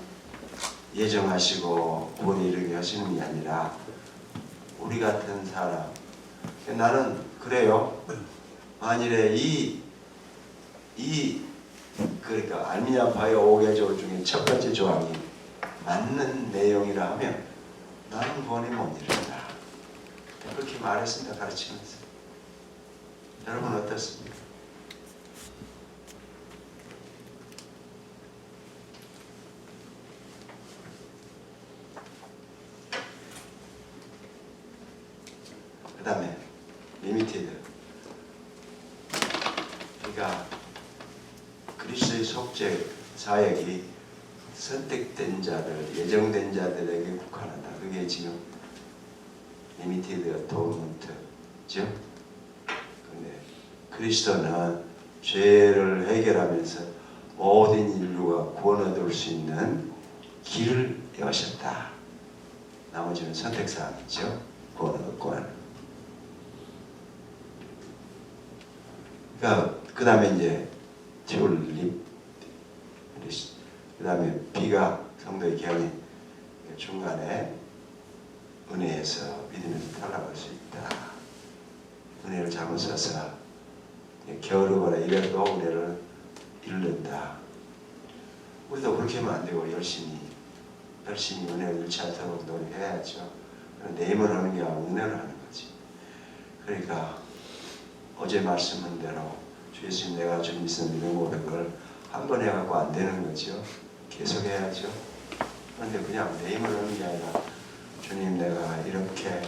예정하시고 구원에 이르게 하시는 게 아니라 우리 같은 사람. 나는 그래요. 만일에 그러니까 알미니안파의 5개조 중에 첫 번째 조항이 맞는 내용이라 하면 나는 구원이 못 이룬다. 그렇게 말했습니다. 가르치면서. 여러분 어떻습니까? 그 다음에 리미티드. 그러니까 그리스도의 속죄 사역이 선택된 자들, 예정된 자들에게 국한하다. 그게 지금 리미티드 어토먼트죠. 근데 그리스도는 죄를 해결하면서 모든 인류가 구원 얻을 수 있는 길을 여셨다. 나머지는 선택사항이죠. 구원 얻고 하는. 그러니까 그 다음에 이제 튤립, 그 다음에 B가 성도의 경이 중간에 은혜에서 믿으면서 탈락할 수 있다. 은혜를 잘못 써서 게으르거나 이래도 은혜를 잃는다. 우리도 그렇게 하면 안 되고 열심히 은혜를 잃지 않도록 노력해야죠. 내 힘을 하는 게 아니라 은혜를 하는 거지. 그러니까 어제 말씀한 대로 주 예수님 내가 주 믿는 고백을 한 번 해갖고 안 되는 거죠. 계속 해야죠. 그런데 그냥 내 힘을 하는 게 아니라 주님 내가 이렇게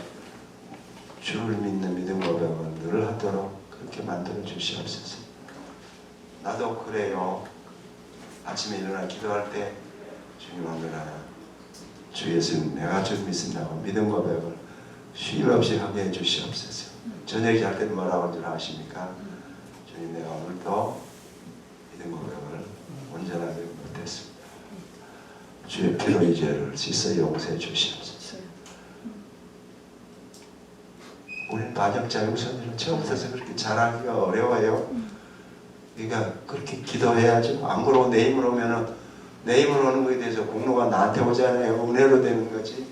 주를 믿는 믿음 고백을 늘 하도록 그렇게 만들어 주시옵소서. 나도 그래요. 아침에 일어나 기도할 때 주님 오늘은 주 예수님 내가 주 믿는다고 믿음 고백을 쉼없이 하게 해 주시옵소서. 저녁에 잘 때는 뭐라고 하는 줄 아십니까? 주님 내가 오늘도 믿음 고백을 온전하게 못했습니다. 주의 피로 이 죄를 씻어 용서해 주시옵소서. 우리는 반역자 용서는 처음부터 그렇게 잘하기가 어려워요. 그러니까 그렇게 기도해야죠. 안 그러고 내 힘으로 오면은 내 힘으로 오는 거에 대해서 공로가 나한테 오잖아요. 은혜로 되는 거지.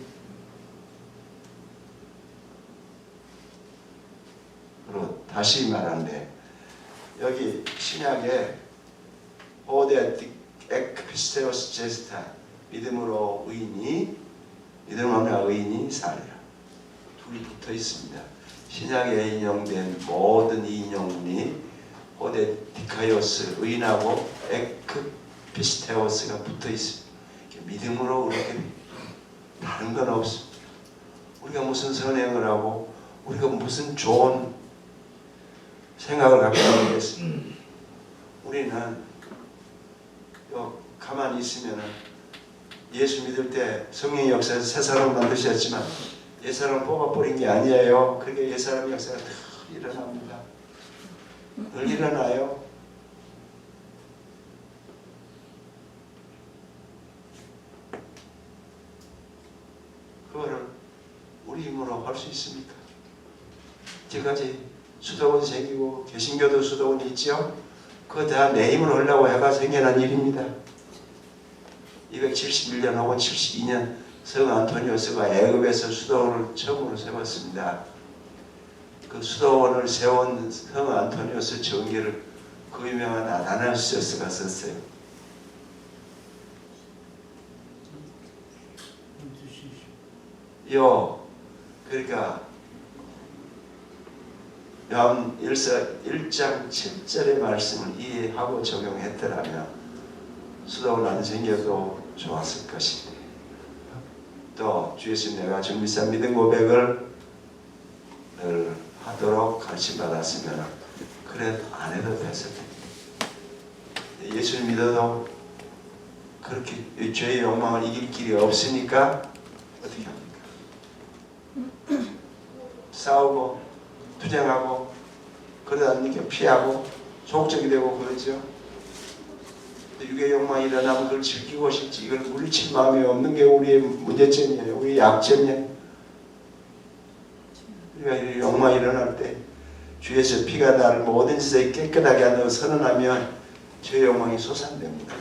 그리고 다시 말하는데 여기 신약에 오데 에크피스테오스 제스타 믿음으로 의인이 믿음으로 의인이 살리라. 둘이 붙어 있습니다. 신약에 인용된 모든 이 인용문이 오데 디카이오스 의인하고 에크피스테오스가 붙어 있습니다. 믿음으로 그렇게 다른 건 없습니다. 우리가 무슨 선행을 하고 우리가 무슨 좋은 생각을 갖고 있겠습니까? 우리는 가만히 있으면 예수 믿을 때 성령의 역사에서 새 사람 만드셨지만 옛 사람 뽑아버린 게 아니에요. 그게 옛 사람 역사가 다 일어납니다. 늘 일어나요. 그거를 우리 힘으로 할 수 있습니까? 지금까지 수도원 생기고 개신교도 수도원이 있죠. 그거 다 내 힘으로 하려고 해가 생겨난 일입니다. 271년 혹은 72년 성 안토니오스가 애굽에서 수도원을 처음으로 세웠습니다. 그 수도원을 세운 성 안토니오스 전기를 그 유명한 아다나시오스가 썼어요. 그러니까 요한 1장 7절의 말씀을 이해하고 적용했더라면 수도원 안 생겨도 좋았을 것인데 또 주 예수님 내가 주 믿는 고백을 늘 하도록 가르침받았으면 그래 안 해도 됐을 텐데 예수를 믿어도 그렇게 죄의 욕망을 이길 길이 없으니까 어떻게 합니까? 싸우고 투쟁하고 그러다 보니까 피하고 소극적이 되고 그러죠. 육의 욕망이 일어나면 그걸 즐기고 싶지 이걸 물리칠 마음이 없는 게 우리의 문제점이에요. 우리의 약점이에요. 우리가 욕망이 일어날 때 주에서 피가 나를 모든 짓에 깨끗하게 한다고 선언하면 죄의 욕망이 솟아납니다.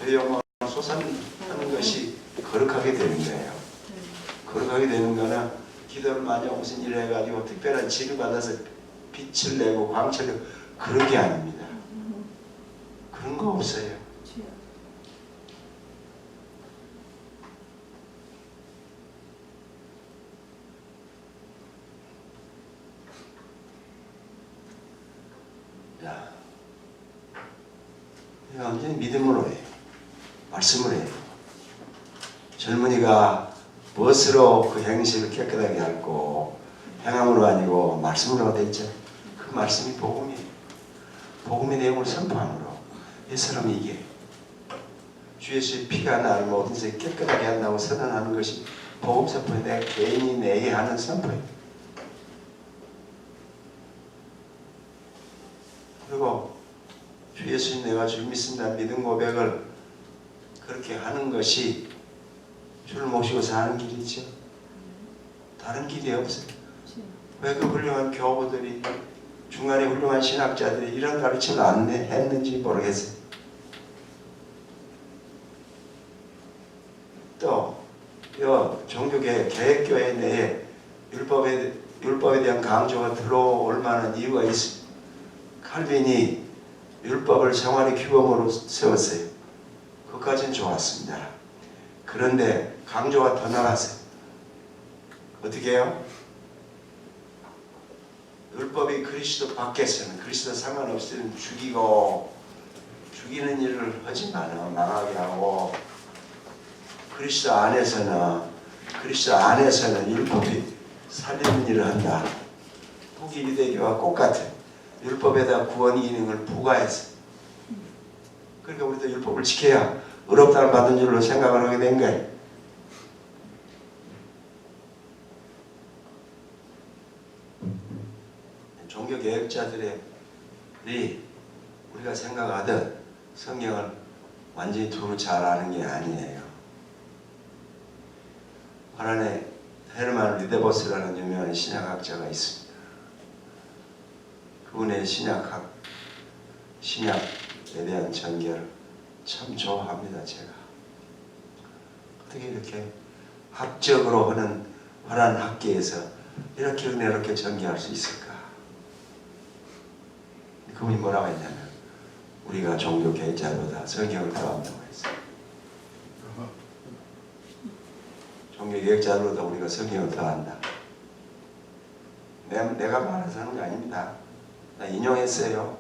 죄의 욕망을 솟아나는 것이 거룩하게 되는 거예요. 거룩하게 되는 거는 기도를 많이 하고 무슨 일을 해가지고 특별한 지를 받아서 빛을 내고 광채를 내고 그런 게 아닙니다. 그런 거 없어요. 자, 이거 완전히 믿음으로 해요. 말씀을 해요. 젊은이가 무엇으로 그 행실을 깨끗하게 할고 행함으로 아니고 말씀으로 됐죠. 그 말씀이 복음이에요. 복음의 내용을 선포함으로 이 사람이 이게 주 예수의 피가 나를 모든 것을 깨끗하게 한다고 선언하는 것이 복음 선포에 내 개인이 내게 하는 선포예요. 그리고 주 예수님 내가 주 믿습니다 믿음 고백을 그렇게 하는 것이 주를 모시고 사는 길이죠. 다른 길이 없어요. 왜 그 훌륭한 교우들이 중간에 훌륭한 신학자들이 이런 가르침을 안 했는지 모르겠어요. 또 종교계 개혁교회 내에 율법에 대한 강조가 들어올 만한 이유가 있습니다. 칼빈이 율법을 생활의 규범으로 세웠어요. 그것까지는 좋았습니다. 그런데 강조가 더 나갔어요. 어떻게 해요? 율법이 그리스도 밖에서는 그리스도 상관없을 때는 죽이는 일을 하지 마라 망하게 하고 그리스도 안에서는 율법이 살리는 일을 한다. 북이 유대교와 똑같은 율법에다 구원 기능을 부과했어요. 그러니까 우리도 율법을 지켜야 의롭다를 받은 줄로 생각을 하게 된 거예요. 종교개혁자들이 우리가 생각하듯 성경을 완전히 두루 잘 아는 게 아니에요. 화란에 헤르만 리데보스라는 유명한 신약학자가 있습니다. 그분의 신약에 대한 전개를 참 좋아합니다. 제가 어떻게 이렇게 학적으로 하는 화란 학계에서 이렇게 은혜롭게 전개할 수 있을까? 그분이 뭐라고 했냐면 우리가 종교개혁자보다 성경을 더 안다고 했어요. 종교개혁자보다 우리가 성경을 더 안다. 내가 말해서 하는 게 아닙니다. 나 인용했어요.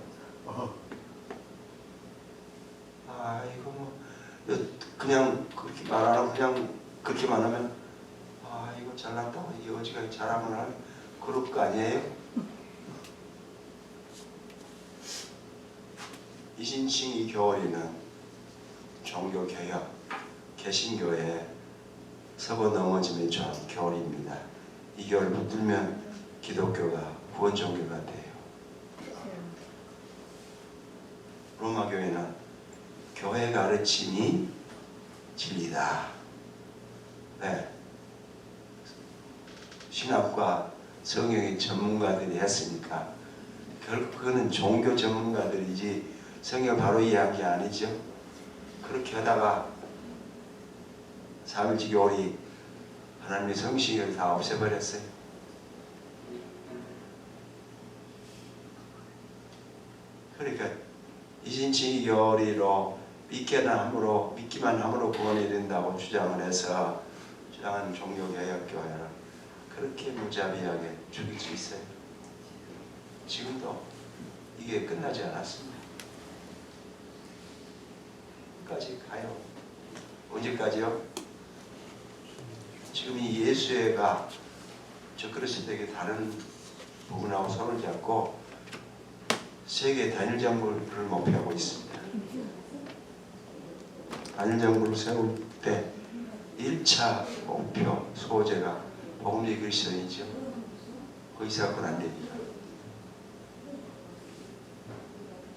이거 뭐 그냥 그렇게 말하고 그냥 그렇게만 하면 이거 잘났다고 이 어지간히 자랑을 할 그럴 거 아니에요? 이신칭이 교리는 종교개혁, 개신교의 서고 넘어짐의 전 교리입니다. 이 교리를 붙들면 기독교가 구원종교가 돼요. 로마교회는 교회 가르침이 진리다. 네. 신학과 성경의 전문가들이 했으니까 결국 그거는 종교 전문가들이지 성경을 바로 이해한 게 아니죠. 그렇게 하다가 삼일지 교리 하나님의 성신을 다 없애버렸어요. 그러니까 이신칭이 교리로 믿기만 함으로 구원이 된다고 주장을 해서 주장하는 종교개혁교회를 그렇게 무자비하게 죽일 수 있어요. 지금도 이게 끝나지 않았습니다. 끝까지 가요. 언제까지요? 지금 이 예수회가 적그리스도에게 다른 부분하고 손을 잡고 세계 단일정부를 목표하고 있습니다. 단일정부를 세울 때 1차 목표 소재가 복음주의 그리스도인이죠. 거기서 갖고는 안 됩니다.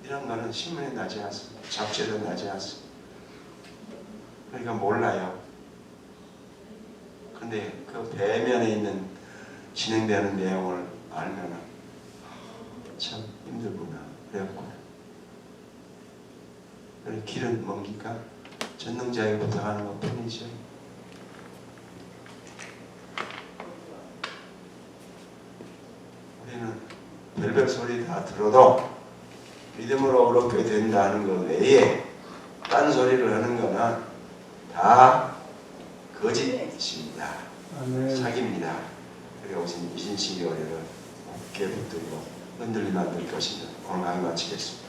이런 거는 신문에 나지 않습니다. 잡지에도 나지 않습니다. 그러니까 몰라요. 근데 그 배면에 있는 진행되는 내용을 알면은 참 힘들구나, 어렵구나. 그래서 길은 뭡니까? 전능자에게 부탁하는 것 뿐이죠. 우리는 별별 소리 다 들어도 믿음으로 어렵게 된다는 것 외에 딴 소리를 하는 거는 다 거짓입니다. 사기입니다. 그래서 우선 이신칭 교리를 굳게 붙들고 흔들리면 안 될 것입니다. 오늘 강의 마치겠습니다.